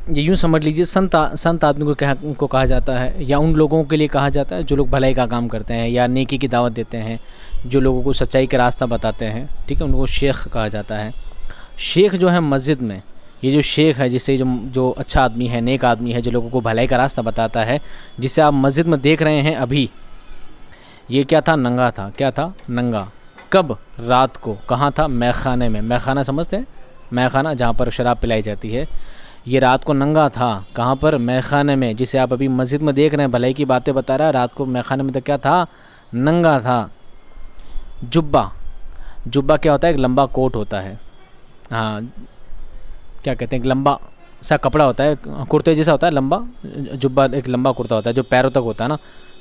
ये यूँ समझ लीजिए संत आदमी को कहा जाता है, या उन लोगों के लिए कहा जाता है जो लोग भलाई का काम करते हैं या नेकी की दावत देते हैं, जो लोगों को सच्चाई का रास्ता बताते हैं, ठीक है, उनको शेख कहा जाता है। शेख जो है मस्जिद में, ये जो शेख है, जिससे जो अच्छा आदमी है, नेक आदमी है, जो लोगों को भलाई का रास्ता बताता है, जिसे आप मस्जिद में देख रहे हैं अभी, ये क्या था, नंगा था। क्या था, नंगा। कब, रात को। कहाँ था, मैखाने में। मैखाना समझते हैं, मैखाना जहाँ पर शराब पिलाई जाती है। ये रात को नंगा था, कहाँ पर, मैखाने में, जिसे आप अभी मस्जिद में देख रहे हैं, भलाई की बातें बता रहा है, रात को मैखाने में तो क्या था, नंगा था। जुब्बा, जुब्बा क्या होता है, एक लंबा कोट होता है, हाँ, क्या कहते हैं, एक लंबा सा कपड़ा होता है, कुर्ते जैसा होता है, लंबा जुब्बा, एक लंबा कुर्ता होता है जो पैरों तक होता है ना,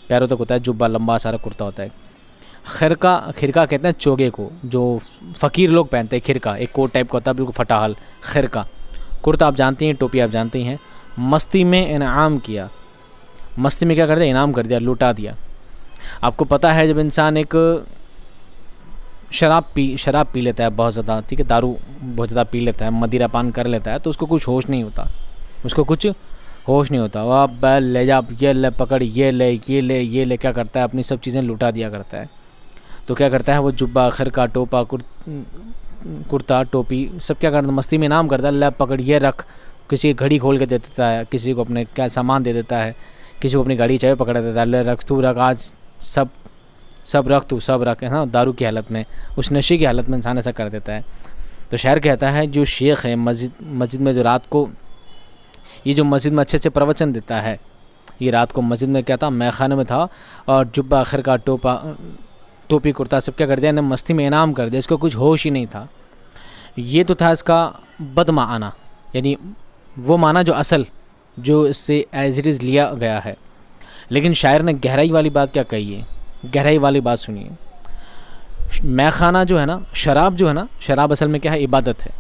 पैरों तक होता है जुब्बा, लंबा सारा कुर्ता होता है। खिरका, खिरका कहते हैं चोगे को, जो फ़कीर लोग पहनते हैं, खिरका एक कोट टाइप का होता है, बिल्कुल फटा हाल, खिरका। कुर्ता आप जानती हैं, टोपी आप जानती हैं। मस्ती में इनाम किया, मस्ती में क्या कर दिया, इनाम कर दिया, लुटा दिया। आपको पता है जब इंसान एक शराब पी लेता है बहुत ज़्यादा, ठीक है, दारू बहुत ज़्यादा पी लेता है, मदिरा पान कर लेता है, तो उसको कुछ होश नहीं होता, उसको कुछ होश नहीं होता। वह बैल ले जा, ये ले पकड़, ये ले, ये ले, ये ले, क्या करता है, अपनी सब चीज़ें लुटा दिया करता है। तो क्या करता है वो, जुब्बा, खिरका, टोपा, कुर्ता, टोपी, सब क्या करता है, मस्ती में इनाम करता है, ले पकड़, ये रख, किसी की घड़ी खोल के दे देता है, किसी को अपने क्या सामान दे देता है, किसी को अपनी गाड़ी चाबी पकड़ा देता है, ले रख तू रख आज, सब रख तू, सब रख, है ना, दारू की हालत में, उस नशे की हालत में इंसान ऐसा कर देता है। तो शायर कहता है जो शेख है मस्जिद में, जो रात को ये जो मस्जिद में अच्छे अच्छे प्रवचन देता है, ये रात को मस्जिद में क्या था, मैखाने में था, और जुब्बा आखिर का टोपी कुर्ता सब क्या कर दिया, ने मस्ती में इनाम कर दिया, इसको कुछ होश ही नहीं था। ये तो था इसका बदमाना, यानी वो माना जो असल, जो इससे एज इट इज़ लिया गया है। लेकिन शायर ने गहराई वाली बात क्या कही है, गहराई वाली बात सुनिए। मैखाना जो है ना, शराब जो है ना, शराब असल में क्या है, इबादत है।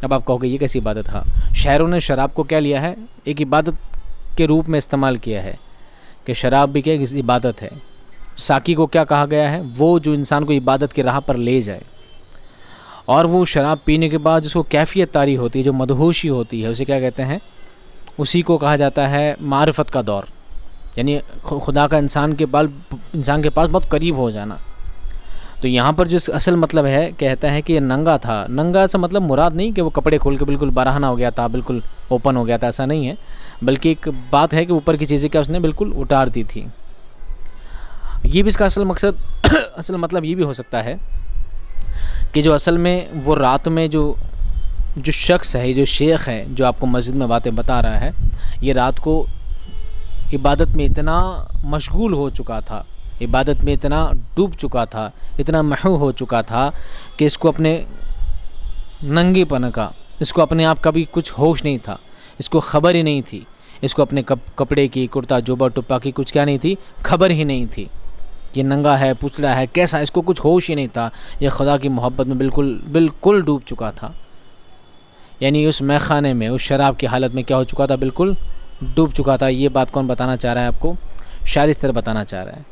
अब आप कहोगे ये कैसी इबादत, हाँ, शायरों ने शराब को क्या लिया है, एक इबादत के रूप में इस्तेमाल किया है कि शराब भी क्या है, इबादत है। साकी को क्या कहा गया है, वो जो इंसान को इबादत की राह पर ले जाए, और वो शराब पीने के बाद जिसको कैफियत तारी होती है, जो मदहोशी होती है, उसे क्या कहते हैं, उसी को कहा जाता है मारिफत का दौर, यानी खुदा का इंसान के पास बहुत करीब हो जाना। तो यहाँ पर जो असल मतलब है, कहता है कि ये नंगा था। नंगा से मतलब मुराद नहीं कि वो कपड़े खोल के बिल्कुल बारहाना हो गया था, बिल्कुल ओपन हो गया था, ऐसा नहीं है, बल्कि एक बात है कि ऊपर की चीज़ें क्या उसने बिल्कुल उतार दी थी। ये भी इसका असल मकसद असल मतलब ये भी हो सकता है कि जो असल में वो रात में जो शख्स है, जो शेख है, जो आपको मस्जिद में बातें बता रहा है, ये रात को इबादत में इतना मशगूल हो चुका था, इबादत में इतना डूब चुका था, इतना महू हो चुका था कि इसको अपने नंगेपन का, इसको अपने आप का भी कुछ होश नहीं था, इसको ख़बर ही नहीं थी, इसको अपने कपड़े की, कुर्ता जोबा टुप्पा की कुछ क्या नहीं थी, खबर ही नहीं थी कि नंगा है, पुतला है, कैसा, इसको कुछ होश ही नहीं था। यह खुदा की मोहब्बत में बिल्कुल डूब चुका था, यानी उस मैखाने में, उस शराब की हालत में क्या हो चुका था, बिल्कुल डूब चुका था। ये बात कौन बताना चाह रहा है आपको, शायर इस तरह बताना चाह रहा है,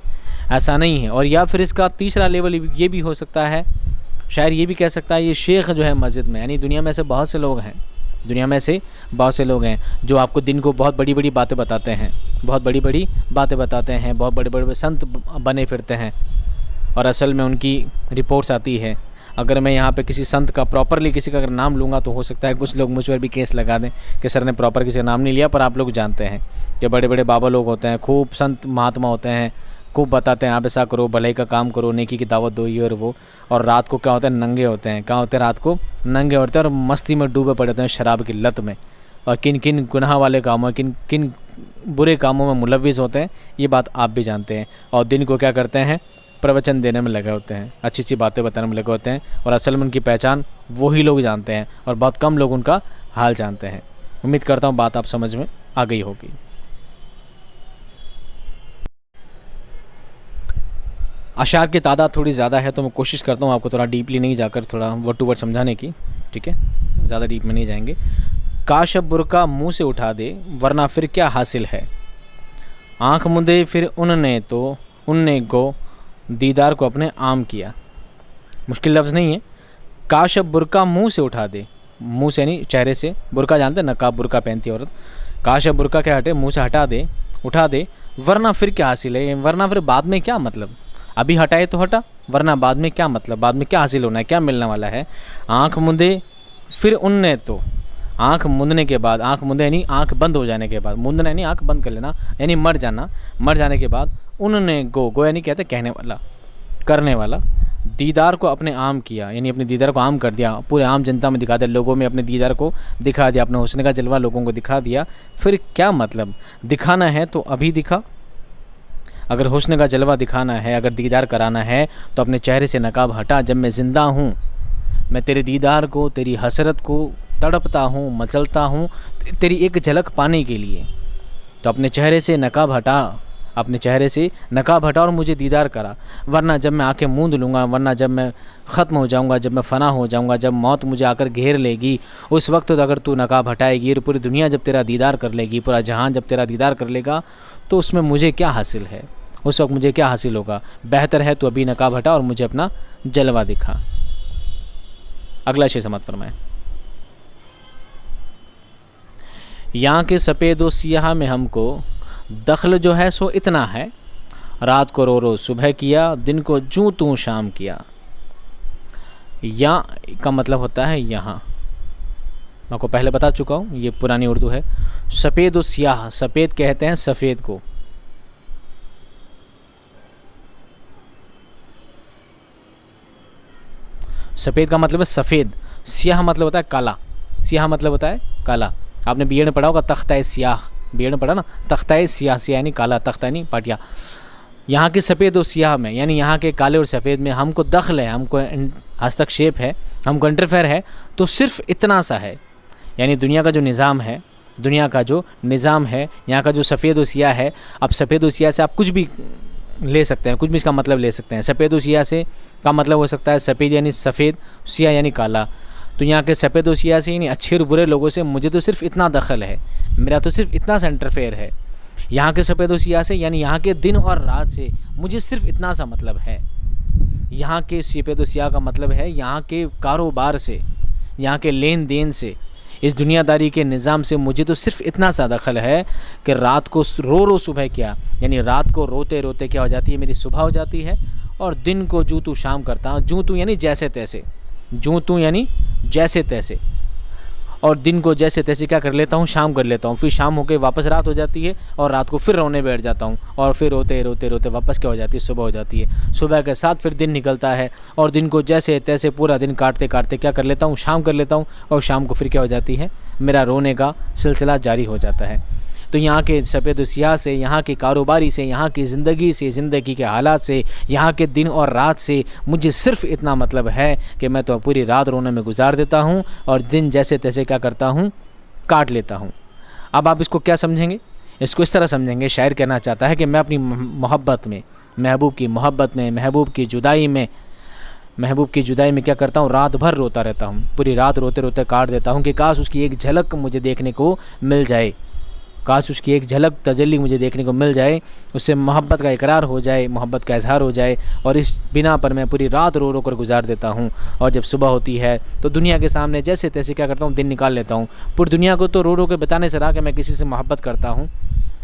ऐसा नहीं है। और या फिर इसका तीसरा लेवल ये भी हो सकता है, शायर ये भी कह सकता है ये शेख जो है मस्जिद में, यानी दुनिया में ऐसे बहुत से लोग हैं, दुनिया में से बहुत से लोग हैं जो आपको दिन को बहुत बड़ी बड़ी बातें बताते हैं, बहुत बड़ी बड़ी बातें बताते हैं, बहुत बड़े बड़े संत बने फिरते हैं, और असल में उनकी रिपोर्ट्स आती है। अगर मैं यहाँ पे किसी संत का प्रॉपरली किसी का अगर नाम लूँगा तो हो सकता है कुछ लोग मुझ पर भी केस लगा दें कि सर ने प्रॉपर किसी का नाम नहीं लिया, पर आप लोग जानते हैं कि बड़े बड़े बाबा लोग होते हैं, खूब संत महात्मा होते हैं, खूब बताते हैं आप ऐसा करो, भलाई का काम करो, नेकी की दावत दो, ये और वो, और रात को क्या होता है, नंगे होते हैं। कहाँ होते हैं, रात को नंगे होते हैं और मस्ती में डूबे पड़े होते हैं शराब की लत में, और किन किन गुनाह वाले कामों, किन किन बुरे कामों में मुलव्विस होते हैं, ये बात आप भी जानते हैं। और दिन को क्या करते हैं, प्रवचन देने में लगे होते हैं, अच्छी अच्छी बातें बताने में लगे होते हैं, और असल में उनकी पहचान वही लोग जानते हैं, और बहुत कम लोग उनका हाल जानते हैं। उम्मीद करता हूँ बात आप समझ में आ गई होगी। अशार की तादाद थोड़ी ज़्यादा है, तो मैं कोशिश करता हूँ आपको थोड़ा डीपली नहीं जाकर थोड़ा वर्ड टू वर्ड समझाने की, ठीक है, ज़्यादा डीप में नहीं जाएंगे। काश अब बुर्का मुँह से उठा दे, वरना फिर क्या हासिल है, आँख मुंदे फिर उनने को दीदार को अपने आम किया। मुश्किल लफ्ज़ नहीं है। काश अब बुर्का मुँह से उठा दे, मुँह से यानी चेहरे से, बुर्का जानते हैं, नकाब बुर्का पहनती है औरत। काश अब बुर्का क्या हटे, मुँह से हटा दे, उठा दे, वरना फिर क्या हासिल है, वरना फिर बाद में क्या मतलब, अभी हटाए तो हटा, वरना बाद में क्या मतलब, बाद में क्या हासिल होना है, क्या मिलने वाला है। आँख मुंदे फिर उनने तो, आँख मुंदने के बाद, आँख मुंदे यानी आँख बंद हो जाने के बाद, मुंदना यानी आँख बंद कर लेना, यानी मर जाना, मर जाने के बाद, उन्होंने गो यानी कहते कहने वाला, करने वाला, दीदार को अपने आम किया, यानी अपने दीदार को आम कर दिया, पूरे आम जनता में दिखा दिया, लोगों में अपने दीदार को दिखा दिया, अपने हुस्न का जलवा लोगों को दिखा दिया। फिर क्या मतलब, दिखाना है तो अभी दिखा, अगर हुस्न का जलवा दिखाना है, अगर दीदार कराना है तो अपने चेहरे से नकाब हटा। जब मैं ज़िंदा हूँ, मैं तेरे दीदार को, तेरी हसरत को तड़पता हूँ, मचलता हूँ तेरी एक झलक पाने के लिए, तो अपने चेहरे से नकाब हटा, अपने चेहरे से नकाब हटा और मुझे दीदार करा। वरना जब मैं आंखें मूंद लूँगा, वरना जब मैं ख़त्म हो जाऊँगा, जब मैं फ़ना हो जाऊँगा, जब मौत मुझे आकर घेर लेगी, उस वक्त तो अगर तू नकाब हटाएगी और पूरी दुनिया जब तेरा दीदार कर लेगी, पूरा जहान जब तेरा दीदार कर लेगा, तो उसमें मुझे क्या हासिल है, उस वक्त मुझे क्या हासिल होगा। बेहतर है तो अभी नकाब हटा और मुझे अपना जलवा दिखा। अगला शेर समाप्त फरमाएं। यहाँ के सफ़ेद व सियाह में हमको दखल जो है सो इतना है, रात को रो रो सुबह किया, दिन को जूं तू शाम किया। या का मतलब होता है यहाँ, मैं आपको पहले बता चुका हूँ, ये पुरानी उर्दू है। सफ़ेद व सियाह, सफ़ेद कहते हैं सफ़ेद को, सफ़ेद का मतलब है सफ़ेद, सियाह मतलब होता है काला, सियाह मतलब होता है काला। आपने बीएड में पढ़ा होगा तख्ता सियाह, बीएड में पढ़ा ना, तख्ता सियाह, सियाह यानी काला, तख्ता यानी पाटिया। यहाँ के सफ़ेद और सियाह में यानी यहाँ के काले और सफ़ेद में हमको दखल है, हमको हस्तक्षेप है, हमको इंटरफेयर है, तो सिर्फ इतना सा है। यानी दुनिया का जो निज़ाम है, दुनिया का जो निज़ाम है, यहाँ का जो सफ़ेद और सियाह है, अब सफ़ेद और सियाह से आप कुछ भी ले सकते हैं, कुछ भी इसका मतलब ले सकते हैं। सफ़ेद और सियाह से का मतलब हो सकता है सफ़ेद यानी सफ़ेद, सियाह यानी काला। तो यहाँ के सफ़ेद और सियाह से यानी अच्छे और बुरे लोगों से मुझे तो सिर्फ इतना दखल है, मेरा तो सिर्फ इतना सा इंटरफेयर है। यहाँ के सफ़ेद और सियाह से यानी यहाँ के दिन और रात से मुझे सिर्फ इतना सा मतलब है। यहाँ के सफ़ेद और सियाह का मतलब है यहाँ के कारोबार से, यहाँ के लेन देन से, इस दुनियादारी के निज़ाम से मुझे तो सिर्फ इतना सा दखल है कि रात को रो सुबह क्या, यानी रात को रोते रोते क्या हो जाती है, मेरी सुबह हो जाती है, और दिन को जूं तू शाम करता हूँ। जूं तू यानी जैसे तैसे, जूं तू यानी जैसे तैसे, और दिन को जैसे तैसे क्या कर लेता हूँ, शाम कर लेता हूँ। फिर शाम होकर वापस रात हो जाती है, और रात को फिर रोने बैठ जाता हूँ, और फिर रोते रोते रोते वापस क्या हो जाती है, सुबह हो जाती है। सुबह के साथ फिर दिन निकलता है, और दिन को जैसे तैसे पूरा दिन काटते काटते क्या कर लेता हूँ, शाम कर लेता हूँ, और शाम को फिर क्या हो जाती है, मेरा रोने का सिलसिला जारी हो जाता है। तो यहाँ के सफ़ेद सियाह से, यहाँ की कारोबारी से, यहाँ की ज़िंदगी से, ज़िंदगी के हालात से, यहाँ के दिन और रात से मुझे सिर्फ इतना मतलब है कि मैं तो पूरी रात रोने में गुजार देता हूँ, और दिन जैसे तैसे क्या करता हूँ, काट लेता हूँ। अब आप इसको क्या समझेंगे? इसको इस तरह समझेंगे, शायर कहना चाहता है कि मैं अपनी मोहब्बत में, महबूब की मोहब्बत में, महबूब की जुदाई में, महबूब की जुदाई में क्या करता हूँ, रात भर रोता रहता हूँ, पूरी रात रोते रोते काट देता हूँ कि काश उसकी एक झलक मुझे देखने को मिल जाए, काश उसकी एक झलक तजल्ली मुझे देखने को मिल जाए, उससे मोहब्बत का इकरार हो जाए, मोहब्बत का इजहार हो जाए। और इस बिना पर मैं पूरी रात रो रो कर गुजार देता हूँ, और जब सुबह होती है तो दुनिया के सामने जैसे तैसे क्या करता हूँ, दिन निकाल लेता हूँ। पूरी दुनिया को तो रो रो के बताने से रहा कि मैं किसी से मोहब्बत करता हूँ,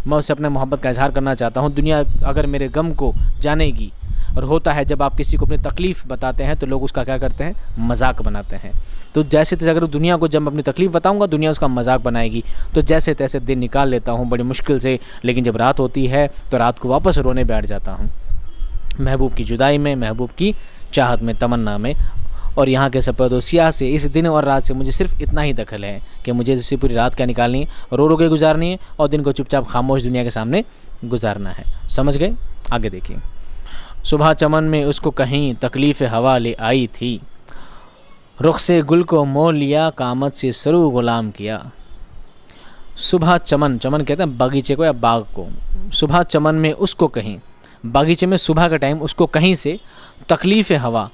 मैं उससे अपने मोहब्बत का इजहार करना चाहता हूँ। दुनिया अगर मेरे गम को जानेगी, और होता है जब आप किसी को अपनी तकलीफ़ बताते हैं तो लोग उसका क्या करते हैं, मजाक बनाते हैं। तो जैसे तैसे अगर दुनिया को जब अपनी तकलीफ़ बताऊंगा, दुनिया उसका मजाक बनाएगी। तो जैसे तैसे दिन निकाल लेता हूँ बड़ी मुश्किल से, लेकिन जब रात होती है तो रात को वापस रोने बैठ जाता हूँ, महबूब की जुदाई में, महबूब की चाहत में, तमन्ना में। और यहाँ के सफ़ेद सियाह से, इस दिन और रात से मुझे सिर्फ इतना ही दखल है कि मुझे इसी पूरी रात क्या निकालनी है, रो रो के गुजारनी है, और दिन को चुपचाप खामोश दुनिया के सामने गुजारना है। समझ गए? आगे देखिए। सुबह चमन में उसको कहीं तकलीफ़ हवा ले आई थी, रुख से गुल को मोल लिया, कामत से सरू गुलाम किया। सुबह चमन, चमन कहते हैं बागीचे को या बाग को। सुबह चमन में उसको कहीं, बागीचे में सुबह का टाइम, उसको कहीं से तकलीफ़ हवा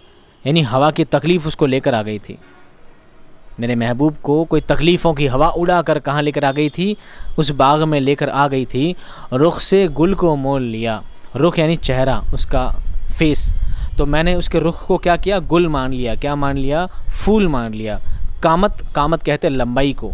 यानी हवा की तकलीफ़ उसको लेकर आ गई थी। मेरे महबूब को कोई तकलीफ़ों की हवा उड़ा कर कहाँ लेकर आ गई थी, उस बाग में लेकर आ गई थी। रुख से गुल को मोल लिया, रुख यानी चेहरा, उसका फेस, तो मैंने उसके रुख को क्या किया, गुल मान लिया। क्या मान लिया? फूल मान लिया। कामत, कामत कहते हैं लंबाई को,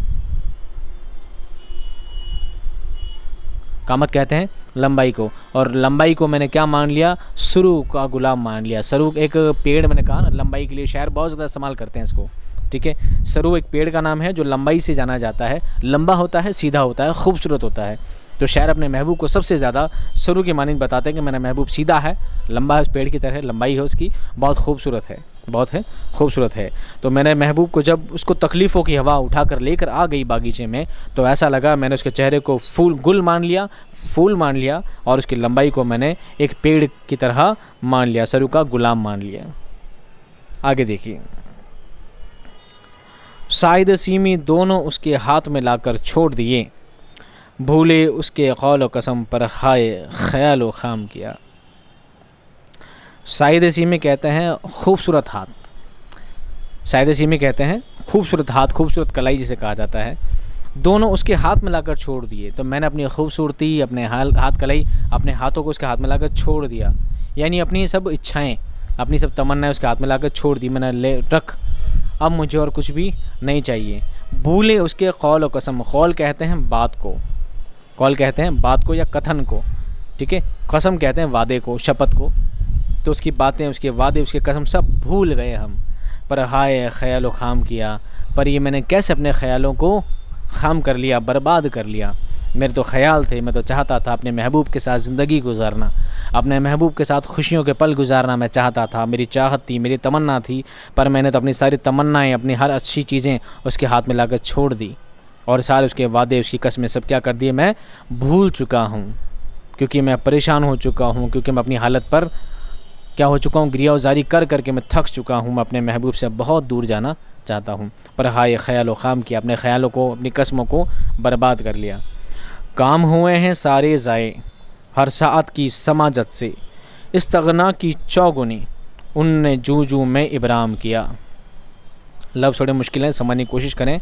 कामत कहते हैं लंबाई को, और लंबाई को मैंने क्या मान लिया, सरू का गुलाम मान लिया। सरू एक पेड़, मैंने कहा ना लंबाई के लिए शायर बहुत ज़्यादा इस्तेमाल करते हैं इसको, ठीक है। सरू एक पेड़ का नाम है जो लंबाई से जाना जाता है, लंबा होता है, सीधा होता है, खूबसूरत होता है। तो शायर अपने महबूब को सबसे ज़्यादा सरू की मानिंद बताते हैं कि मेरा महबूब सीधा है, लंबा है, उस पेड़ की तरह लंबाई है उसकी, बहुत खूबसूरत है, बहुत है खूबसूरत है। तो मैंने महबूब को जब उसको तकलीफ़ों की हवा उठाकर लेकर आ गई बागीचे में, तो ऐसा लगा मैंने उसके चेहरे को गुल मान लिया, फूल मान लिया, और उसकी लंबाई को मैंने एक पेड़ की तरह मान लिया, सरू का गुलाम मान लिया। आगे देखिए। शायद सीमी दोनों उसके हाथ में लाकर छोड़ दिए, भूले उसके कौल व कसम पर खाए ख्याल व खाम किया। शायद सीमी कहते हैं खूबसूरत हाथ, शायद सीमी कहते हैं खूबसूरत हाथ, खूबसूरत कलाई जिसे कहा जाता है। दोनों उसके हाथ में लाकर छोड़ दिए, तो मैंने अपनी खूबसूरती, अपने हाथ कलाई, अपने हाथों को उसके हाथ में लाकर छोड़ दिया, यानी अपनी सब इच्छाएं, अपनी सब तमन्नाएं उसके हाथ में लाकर छोड़ दी। मैंने ले रख, अब मुझे और कुछ भी नहीं चाहिए। भूले उसके कौल व कसम, कौल कहते हैं बात को, कौल कहते हैं बात को या कथन को, ठीक है। कसम कहते हैं वादे को, शपथ को। तो उसकी बातें, उसके वादे, उसके कसम सब भूल गए हम। पर हाय ख्याल खाम किया, पर ये मैंने कैसे अपने ख्यालों को खाम कर लिया, बर्बाद कर लिया। मेरे तो ख्याल थे, मैं तो चाहता था अपने महबूब के साथ ज़िंदगी गुजारना, अपने महबूब के साथ खुशियों के पल गुजारना मैं चाहता था, मेरी चाहत थी, मेरी तमन्ना थी। पर मैंने तो अपनी सारी तमन्नाएं, अपनी हर अच्छी चीज़ें उसके हाथ में लाकर छोड़ दी, और सारे उसके वादे, उसकी कसमें सब क्या कर दिए मैं भूल चुका हूँ, क्योंकि मैं परेशान हो चुका हूँ, क्योंकि मैं अपनी हालत पर क्या हो चुका हूँ, गिरियावज़ारी कर करके मैं थक चुका हूँ। मैं अपने महबूब से बहुत दूर जाना चाहता हूँ। पर हाय ख्याल ख़ाम किया, अपने ख्यालों को, अपनी कस्मों को बर्बाद कर लिया। काम हुए हैं सारे ज़ाये हर साअत की समाजत से, इस्तगना की चौगुनी उनने जू जू में इब्राम किया। लफ्ज़ थोड़े मुश्किल हैं, समझने की कोशिश करें।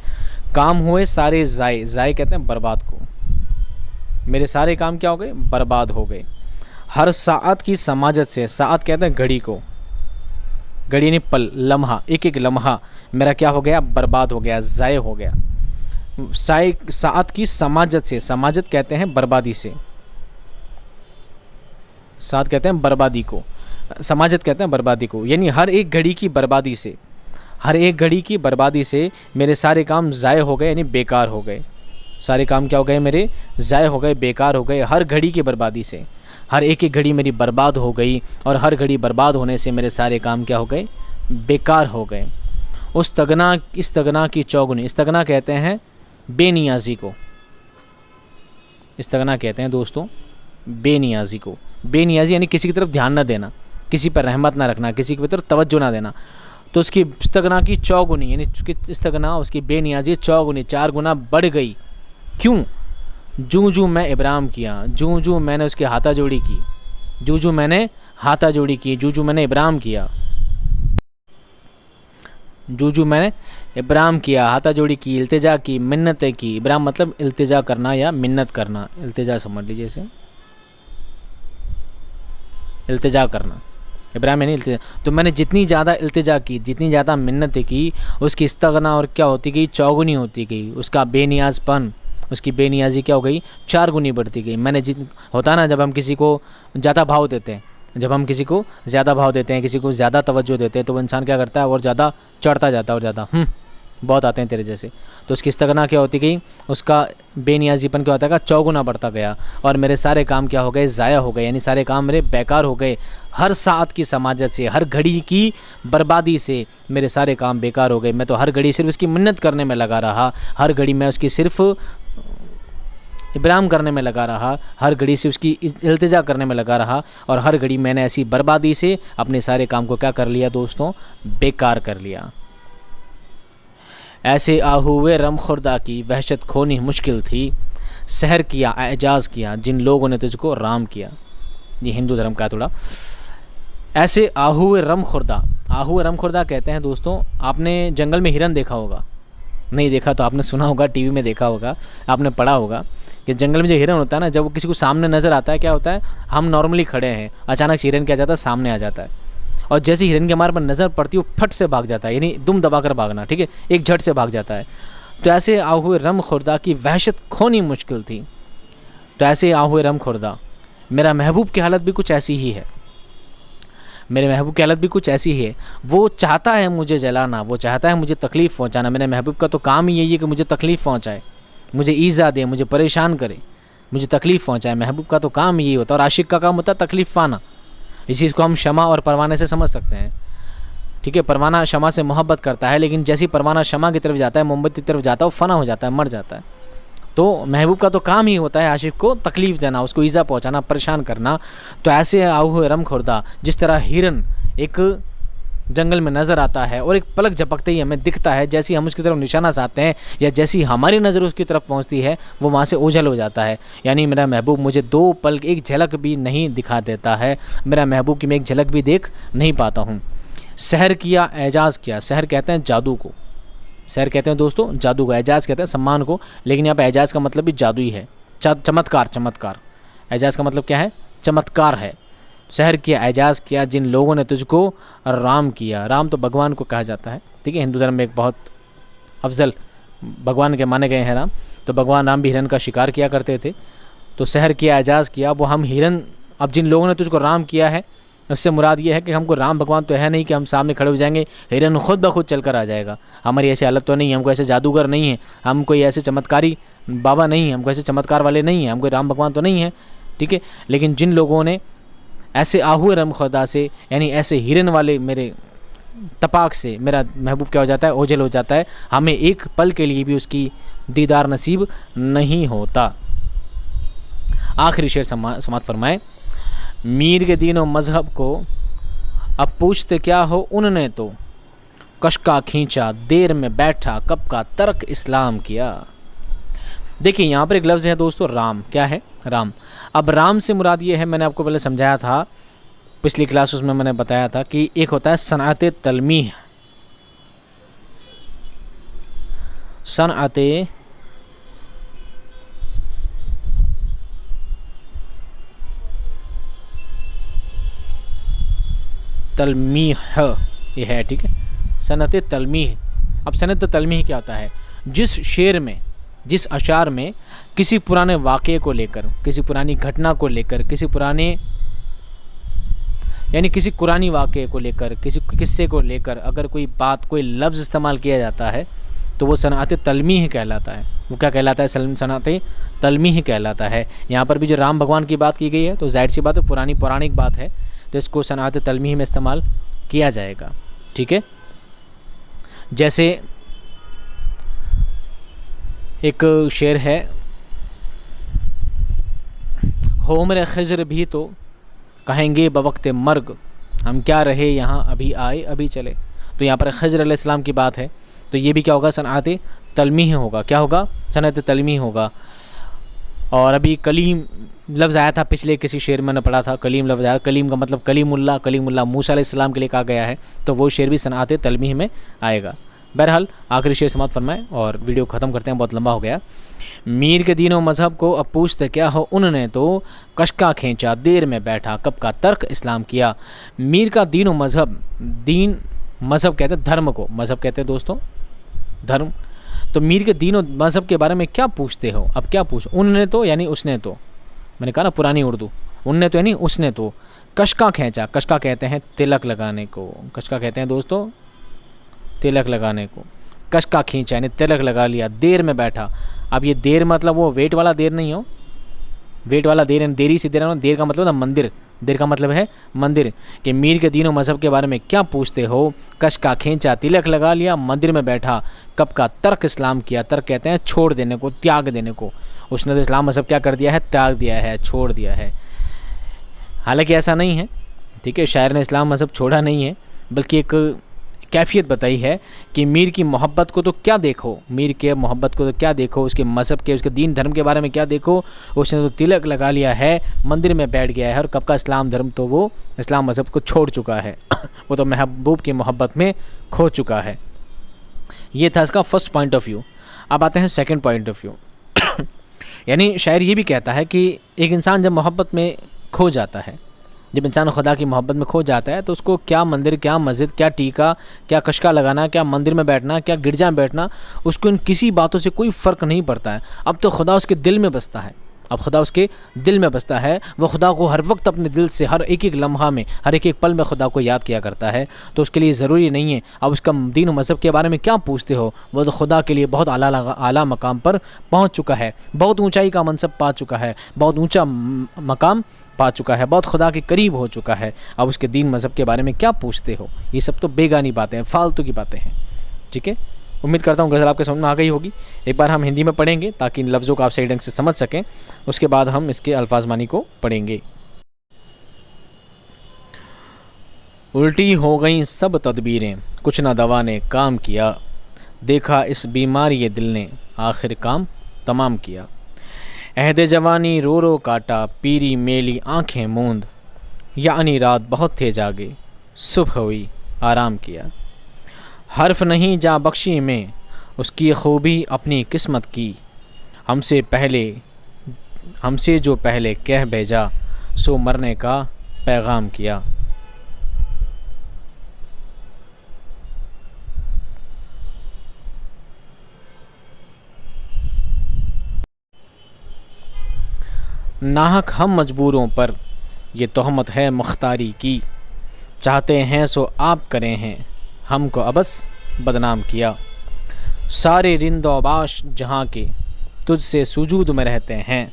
काम हुए सारे ज़ाये, ज़ाये कहते हैं बर्बाद को, मेरे सारे काम क्या हो गए, बर्बाद हो गए। हर साअत की समाजत से, साअत कहते हैं घड़ी को, घड़ी यानी पल, लम्हा, एक एक लम्हा मेरा क्या हो गया, बर्बाद हो गया, ज़ाये हो गया। साअत की समाजत से, समाजत कहते हैं बर्बादी से, साअत कहते हैं बर्बादी को, समाजत कहते हैं बर्बादी को, यानी हर एक घड़ी की बर्बादी से, हर एक घड़ी की बर्बादी से मेरे सारे काम ज़ाये हो गए, यानी बेकार हो गए। सारे काम क्या हो गए, मेरे ज़ाये हो गए, बेकार हो गए, हर घड़ी की बर्बादी से। हर एक एक घड़ी मेरी बर्बाद हो गई, और हर घड़ी बर्बाद होने से मेरे सारे काम क्या हो गए, बेकार हो गए। इस्तगना की चौगुनी, इस्तगना कहते हैं बेनियाजी को, इस्तगना कहते हैं दोस्तों बेनियाजी को। बेनियाजी यानी किसी की तरफ ध्यान न देना, किसी पर रहमत ना रखना, किसी की तरफ तवज्जो ना देना। तो उसकी इस्तगना की चौगुनी, यानी इस्तगना, उसकी बेनियाजी चौगुनी, 4 गुना बढ़ गई। क्यों? जूं जूं मैं इब्राम किया, जूं जूं मैंने उसकी हाथा जोड़ी की, जूं जूं मैंने हाथा जोड़ी की, जूं जूं मैंने इब्राम किया, जूं जूं मैंने इब्राम किया, हाथा जोड़ी की, इल्तिजा की, मिन्नतें की। इब्राम मतलब इल्तिजा करना या मिन्नत करना, इल्तिजा समझ लीजिए इसे, इल्तिजा करना, इब्राहिम यानी इल्तिजा। तो मैंने जितनी ज़्यादा इल्तिजा की, जितनी ज़्यादा मिन्नतें की, उसकी इस्तगना और क्या होती गई, चौगुनी होती गई। उसका बेनियाज़पन, उसकी बेनियाजी क्या हो गई, 4 गुनी बढ़ती गई। मैंने होता ना, जब हम किसी को ज़्यादा भाव देते हैं, जब हम किसी को ज़्यादा भाव देते हैं, किसी को ज़्यादा तवज्जो देते हैं, तो वो इंसान क्या करता है, और ज़्यादा चढ़ता जाता है, और ज़्यादा बहुत आते हैं तेरे जैसे। तो उसकी इस्तगना क्या होती गई, उसका बेनियाजीपन क्या होता है, चौगुना बढ़ता गया, और मेरे सारे काम क्या हो गए, ज़ाया हो गए, यानी सारे काम मेरे बेकार हो गए। हर साअत की समाजत से, हर घड़ी की बर्बादी से मेरे सारे काम बेकार हो गए। मैं तो हर घड़ी सिर्फ उसकी मिन्नत करने में लगा रहा, हर घड़ी मैं उसकी सिर्फ इब्राम करने में लगा रहा, हर घड़ी से उसकी इल्तिजा करने में लगा रहा, और हर घड़ी मैंने ऐसी बर्बादी से अपने सारे काम को क्या कर लिया दोस्तों, बेकार कर लिया। ऐसे आहूए रम खुर्दा की वहशत खोनी मुश्किल थी, सहर किया एजाज़ किया जिन लोगों ने तुझको राम किया। ये हिंदू धर्म का थोड़ा। ऐसे आहूए रम खुर्दा, आहूए रम खुर्दा कहते हैं दोस्तों, आपने जंगल में हिरन देखा होगा, नहीं देखा तो आपने सुना होगा, टीवी में देखा होगा, आपने पढ़ा होगा कि जंगल में जो हिरन होता है ना, जब वो किसी को सामने नज़र आता है, क्या होता है, हम नॉर्मली खड़े हैं, अचानक से हिरन क्या जाता है, सामने आ जाता है, और जैसे हिरन के हमारे पर नज़र पड़ती है वो फट से भाग जाता है, यानी दुम दबाकर भागना, ठीक है, एक झट से भाग जाता है। तो ऐसे आहूए रम खुर्दा की वहशत खोनी मुश्किल थी। तो ऐसे आहूए रम खुर्दा, मेरा महबूब की हालत भी कुछ ऐसी ही है, मेरे महबूब की हालत भी कुछ ऐसी है। वो चाहता है मुझे जलाना, वो चाहता है मुझे तकलीफ़ पहुंचाना। मेरे महबूब का तो काम ही यही है कि मुझे तकलीफ़ पहुंचाए, मुझे ईज़ा दे, मुझे परेशान करे, मुझे तकलीफ़ पहुंचाए। महबूब का तो काम यही होता है, और आशिक का काम होता है तकलीफ़ पाना। इस चीज़ को हम शमा और परवाने से समझ सकते हैं, ठीक है। परवाना शमा से मोहब्बत करता है, लेकिन जैसी परवाना शमा की तरफ जाता है, मोमबत्ती की तरफ जाता है, वो फ़ना हो जाता है, मर जाता है। तो महबूब का तो काम ही होता है आशिक को तकलीफ़ देना, उसको ईज़ा पहुंचाना, परेशान करना। तो ऐसे आहूए रम खुर्दा, जिस तरह हिरन एक जंगल में नज़र आता है और एक पलक झपकते ही हमें दिखता है, जैसे हम उसकी तरफ निशाना साधते हैं या जैसी हमारी नज़र उसकी तरफ पहुंचती है, वो वहाँ से ओझल हो जाता है। यानी मेरा महबूब मुझे 2 पल एक झलक भी नहीं दिखा देता है, मेरा महबूब की मैं एक झलक भी देख नहीं पाता हूँ। सहर किया एजाज़ किया, सहर कहते हैं जादू को, सहर कहते हैं दोस्तों जादू को, एजाज़ कहते हैं सम्मान को, लेकिन यहाँ पर एजाज़ का मतलब भी जादू ही है, चमत्कार, चमत्कार। एजाज़ का मतलब क्या है, चमत्कार है। सहर किया एजाज़ किया जिन लोगों ने तुझको राम किया। राम तो भगवान को कहा जाता है, ठीक है, हिंदू धर्म में एक बहुत अफजल भगवान के माने गए हैं राम। तो भगवान राम भी हिरन का शिकार किया करते थे। तो सहर किया एजाज़ किया, वो हम हिरन, अब जिन लोगों ने तुझको राम किया है, उससे मुराद ये है कि हमको राम भगवान तो है नहीं कि हम सामने खड़े हो जाएंगे, हिरन खुद ब खुद चल कर आ जाएगा। हमारी ऐसी हालत तो नहीं है, हमको ऐसे जादूगर नहीं है, हम कोई ऐसे चमत्कारी बाबा नहीं हैं, हमको ऐसे चमत्कार वाले नहीं हैं, हमको राम भगवान तो नहीं है, ठीक है। लेकिन जिन लोगों ने ऐसे आहुए रम खुदा से, यानी ऐसे हिरन वाले मेरे तपाक से मेरा महबूब क्या हो जाता है, ओझल हो जाता है, हमें एक पल के लिए भी उसकी दीदार नसीब नहीं होता। आखिरी शेर समाप्त फरमाए, मीर के दीनों मज़हब को अब पूछते क्या हो उनने तो, कशका खींचा देर में बैठा कब का तर्क इस्लाम किया। देखिए यहाँ पर एक लफ्ज़ है दोस्तों राम, क्या है, राम। अब राम से मुराद ये है, मैंने आपको पहले समझाया था पिछली क्लास, उसमें मैंने बताया था कि एक होता है सनअत तलमीह, सनअत तलमीह ये है, ठीक है, सनअत तलमीह। अब सनअत तलमीह क्या होता है, जिस शेर में, जिस अशार में किसी पुराने वाक़े को लेकर, किसी पुरानी घटना को लेकर, किसी पुराने यानी किसी कुरानी वाक़े को लेकर, किसी किस्से को लेकर अगर कोई बात, कोई लफ्ज़ इस्तेमाल किया जाता है तो वो सनअत तलमीह कहलाता है। वो क्या कहलाता है, सनअत तलमीह कहलाता है। यहाँ पर भी जो राम भगवान की बात की गई है तो जाहिर सी बात है पुरानी पौराणिक बात है, तो इसको सनअत तलमीह में इस्तेमाल किया जाएगा, ठीक है। जैसे एक शेर है, हो उम्र खिज़र भी तो कहेंगे बवक्त मर्ग, हम क्या रहे यहाँ अभी आए अभी चले। तो यहाँ पर खिज़र अलैहिस्सलाम की बात है, तो ये भी क्या होगा, सनअत तलमीह होगा। क्या होगा, सनअत तलमीह होगा। और अभी कलीम लफ्ज़ आया था, पिछले किसी शेर में मैंने पढ़ा था, कलीम लफ्ज़ आया, कलीम का मतलब कलीमुल्लाह मूसा अलैहिस्सलाम के लिए कहा गया है, तो वो शेर भी सनअत तलमीह में आएगा। बहरहाल आखिरी शेर समाप्त फरमाएं और वीडियो ख़त्म करते हैं, बहुत लंबा हो गया। मीर के दीनों मज़हब को अब पूछते क्या हो उन्होंने तो, कशका खींचा देर में बैठा कब का तर्क इस्लाम किया। मीर का दीनों मज़हब, दीन मज़हब कहते हैं धर्म को, मज़हब कहते हैं दोस्तों धर्म। तो मीर के दीनों मज़हब के बारे में क्या पूछते हो, अब क्या पूछ, उन्होंने तो यानी उसने तो, मैंने कहा ना पुरानी उर्दू, उनने तो यानी उसने तो। कशका खींचा, कशका कहते हैं तिलक लगाने को, कशका कहते हैं दोस्तों तिलक लगाने को। कशका खींचा यानी तिलक लगा लिया, देर में बैठा। अब ये देर मतलब वो वेट वाला देर नहीं हो, वेट वाला देर यानी देरी से देर, देर का मतलब ना मंदिर, देर का मतलब है मंदिर। कि मीर के दीनों मज़हब के बारे में क्या पूछते हो, कशका खींचा तिलक लगा लिया, मंदिर में बैठा कब का तर्क इस्लाम किया। तर्क कहते हैं छोड़ देने को, त्याग देने को। उसने तो इस्लाम मज़हब क्या कर दिया है, त्याग दिया है, छोड़ दिया है। हालांकि ऐसा नहीं है, ठीक है, शायर ने इस्लाम मज़हब छोड़ा नहीं है, बल्कि एक कैफियत बताई है कि मीर की मोहब्बत को तो क्या देखो, मीर के मोहब्बत को तो क्या देखो, उसके मज़हब के, उसके दीन धर्म के बारे में क्या देखो। उसने तो तिलक लगा लिया है, मंदिर में बैठ गया है, और कब का इस्लाम धर्म तो वो इस्लाम मज़हब को छोड़ चुका है वो तो महबूब की मोहब्बत में खो चुका है। ये था इसका फर्स्ट पॉइंट ऑफ व्यू। अब आते हैं सेकेंड पॉइंट ऑफ व्यू यानी शायर ये भी कहता है कि एक इंसान जब मोहब्बत में खो जाता है, जब इंसान खुदा की मोहब्बत में खो जाता है, तो उसको क्या मंदिर, क्या मस्जिद, क्या टीका, क्या कशका लगाना, क्या मंदिर में बैठना, क्या गिरजा में बैठना, उसको इन किसी बातों से कोई फ़र्क नहीं पड़ता है। अब तो खुदा उसके दिल में बसता है, अब खुदा उसके दिल में बसता है। वह खुदा को हर वक्त अपने दिल से, हर एक एक लम्हा में, हर एक एक पल में खुदा को याद किया करता है। तो उसके लिए ज़रूरी नहीं है अब उसका दीन और मज़हब के बारे में क्या पूछते हो, वह तो खुदा के लिए बहुत आला मकाम पर पहुँच चुका है, बहुत ऊंचाई का मनसब पा चुका है, बहुत ऊंचा मकाम पा चुका है, बहुत खुदा के करीब हो चुका है। अब उसके दीन मज़हब के बारे में क्या पूछते हो, ये सब तो बेगानी बातें हैं, फालतू की बातें हैं, ठीक है। उम्मीद करता हूँ गज़ल आपके समझ में आ गई होगी। एक बार हम हिंदी में पढ़ेंगे ताकि इन लफ्ज़ों को आप सही ढंग से समझ सकें, उसके बाद हम इसके अल्फाज मानी को पढ़ेंगे। उल्टी हो गई सब तदबीरें, कुछ ना दवा ने काम किया, देखा इस बीमारी ये दिल ने आखिर काम तमाम किया। अहद जवानी रो रो काटा, पीरी मेली आँखें मूंद, यानी रात बहुत थे जागे, सुबह हुई आराम किया। हर्फ नहीं जा बख्शी में उसकी खूबी अपनी किस्मत की, हमसे जो पहले कह भेजा, सो मरने का पैगाम किया। नाहक हम मजबूरों पर ये तोहमत है मुख्तारी की, चाहते हैं सो आप करें हैं, हमको अबस बदनाम किया। सारे रिंदोबाश जहाँ के तुझसे सुजूद में रहते हैं।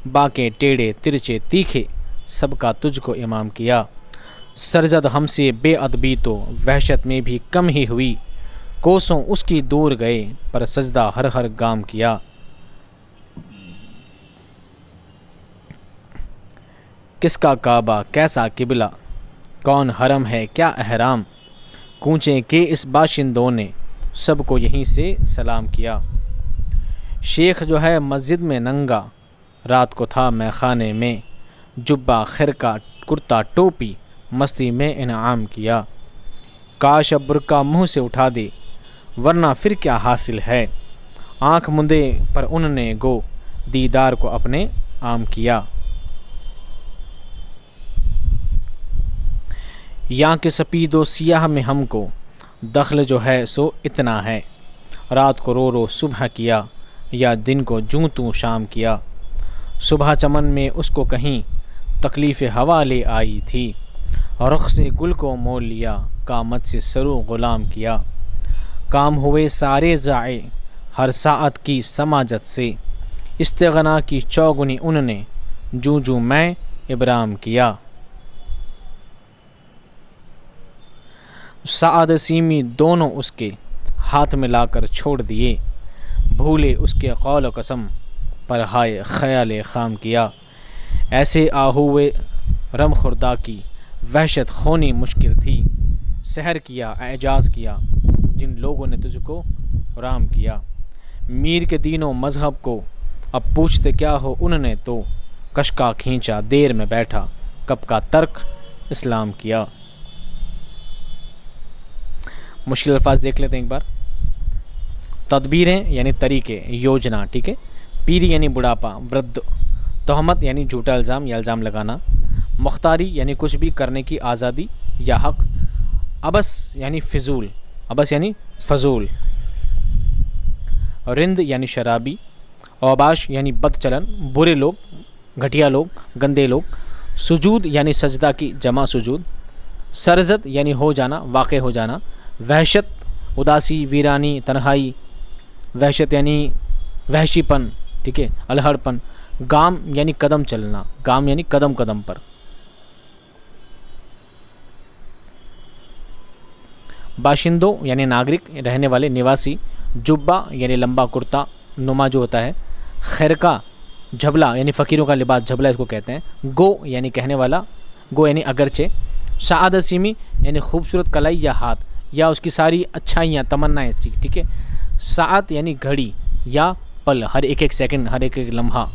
बाके टेढ़े तिरछे तीखे सबका तुझको इमाम किया। सरजद हमसे बेअदबी तो वहशत में भी कम ही हुई। कोसों उसकी दूर गए पर सजदा हर हर गाम किया। किसका काबा कैसा किबला, कौन हरम है क्या अहराम। कूचे के इस बाशिंदों ने सबको यहीं से सलाम किया। शेख जो है मस्जिद में नंगा, रात को था मैं खाने में। जुब्बा खिरका कुर्ता टोपी मस्ती में इनाम किया। काश अब बुर्का मुँह से उठा दे वरना फिर क्या हासिल है। आँख मुंदे पर उनने गो दीदार को अपने आम किया। यहाँ के सपीदो सियाह में हमको दखल जो है सो इतना है। रात को रो रो सुबह किया या दिन को जूं तू शाम किया। सुबह चमन में उसको कहीं तकलीफ़ हवा ले आई थी। रुख से गुल को मोल लिया कामत से सरू ग़ुलाम किया। काम हुए सारे ज़ाए हर साअत की समाजत से। इस्तिग़ना की चौगुनी उनने जूं जूं मैं इब्राम किया। साअद सीमी दोनों उसके हाथ में लाकर छोड़ दिए। भूले उसके कौल कसम पर हाय ख़याल ख़ाम किया। ऐसे आहुए रम खुर्दा की वहशत खोनी मुश्किल थी। सहर किया एजाज़ किया जिन लोगों ने तुझको राम किया। मीर के दीनों मज़हब को अब पूछते क्या हो उनने तो। कशका खींचा देर में बैठा कब का तर्क इस्लाम किया। मुश्किल अल्फाज देख लेते हैं एक बार। तदबीरें यानी तरीके योजना, ठीक है। पीरी यानी बुढ़ापा वृद्ध। तहमत यानी झूठा इल्ज़ाम या इल्ज़ाम लगाना। मुख्तारी यानी कुछ भी करने की आज़ादी या हक़। अबस यानी फ़िज़ूल, अबस यानी फ़जूल। रिंद यानी शराबी। औबाश यानी बदचलन बुरे लोग घटिया लोग गंदे लोग। सुजूद यानी सजदा की जमा सुजूद। सरजत यानी हो जाना वाक़ हो जाना। वहशत उदासी वीरानी तन्हाई। वहशत यानी वहशीपन, ठीक है, अलहड़पन। गाम यानी कदम चलना, गाम यानी कदम कदम पर। बाशिंदों यानी नागरिक रहने वाले निवासी। जुब्बा यानी लंबा कुर्ता नुमा जो होता है। खैरका झबला यानी फ़कीरों का लिबास झबला इसको कहते हैं। गो यानी कहने वाला, गो यानी अगरचे। साअद सीमी यानी खूबसूरत कलाई या हाथ या उसकी सारी अच्छाइयाँ तमन्नाएँ इसकी, ठीक है। साअत यानी घड़ी या पल, हर एक एक सेकंड हर एक एक लम्हा।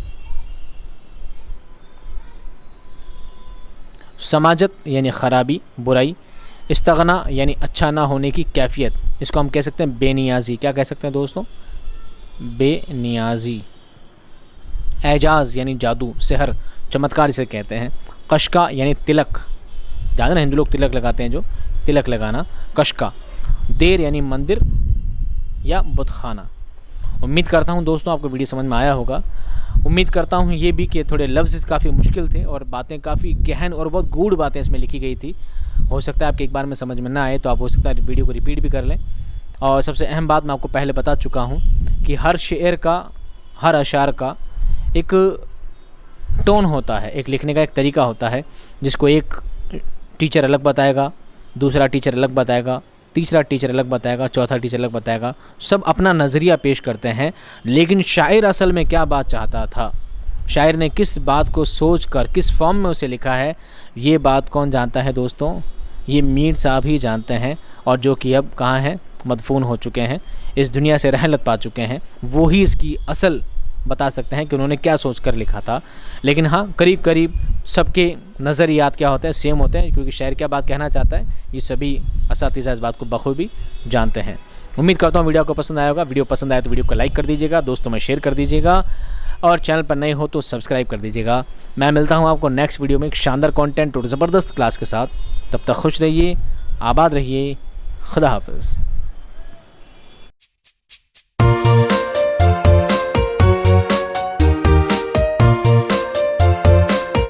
समाजत यानी ख़राबी बुराई। इस्तग़ना यानी अच्छा ना होने की कैफियत, इसको हम कह सकते हैं बेनियाजी। क्या कह सकते हैं दोस्तों? बेनियाजी। एजाज़ यानी जादू सहर चमत्कार इसे कहते हैं। कशका यानी तिलक, ज़्यादा ना हिंदू लोग तिलक लगाते हैं जो, तिलक लगाना कशका। देर यानी मंदिर या बुतखाना। उम्मीद करता हूँ दोस्तों आपको वीडियो समझ में आया होगा। उम्मीद करता हूँ ये भी कि थोड़े लफ्ज़ काफ़ी मुश्किल थे और बातें काफ़ी गहन और बहुत गूढ़ बातें इसमें लिखी गई थी। हो सकता है आपके एक बार में समझ में ना आए तो आप हो सकता है वीडियो को रिपीट भी कर लें। और सबसे अहम बात मैं आपको पहले बता चुका हूँ कि हर शेर का हर अशार का एक टोन होता है, एक लिखने का एक तरीका होता है जिसको एक टीचर अलग बताएगा, दूसरा टीचर अलग बताएगा, तीसरा टीचर अलग बताएगा, चौथा टीचर अलग बताएगा। सब अपना नज़रिया पेश करते हैं, लेकिन शायर असल में क्या बात चाहता था, शायर ने किस बात को सोचकर किस फॉर्म में उसे लिखा है, ये बात कौन जानता है दोस्तों? ये मीर साहब ही जानते हैं, और जो कि अब कहाँ हैं, मदफून हो चुके हैं, इस दुनिया से रहलत पा चुके हैं। वो ही इसकी असल बता सकते हैं कि उन्होंने क्या सोचकर लिखा था। लेकिन हाँ, करीब करीब सबके नज़रियात क्या होते हैं, सेम होते हैं, क्योंकि शायर क्या बात कहना चाहता है ये सभी असातिज़ा इस बात को बखूबी जानते हैं। उम्मीद करता हूँ वीडियो को पसंद आया होगा। वीडियो पसंद आया तो वीडियो को लाइक कर दीजिएगा, दोस्तों में शेयर कर दीजिएगा, और चैनल पर नए हो तो सब्सक्राइब कर दीजिएगा। मैं मिलता हूँ आपको नेक्स्ट वीडियो में एक शानदार कंटेंट और ज़बरदस्त क्लास के साथ। तब तक खुश रहिए, आबाद रहिए, खुदा हाफ़िज़।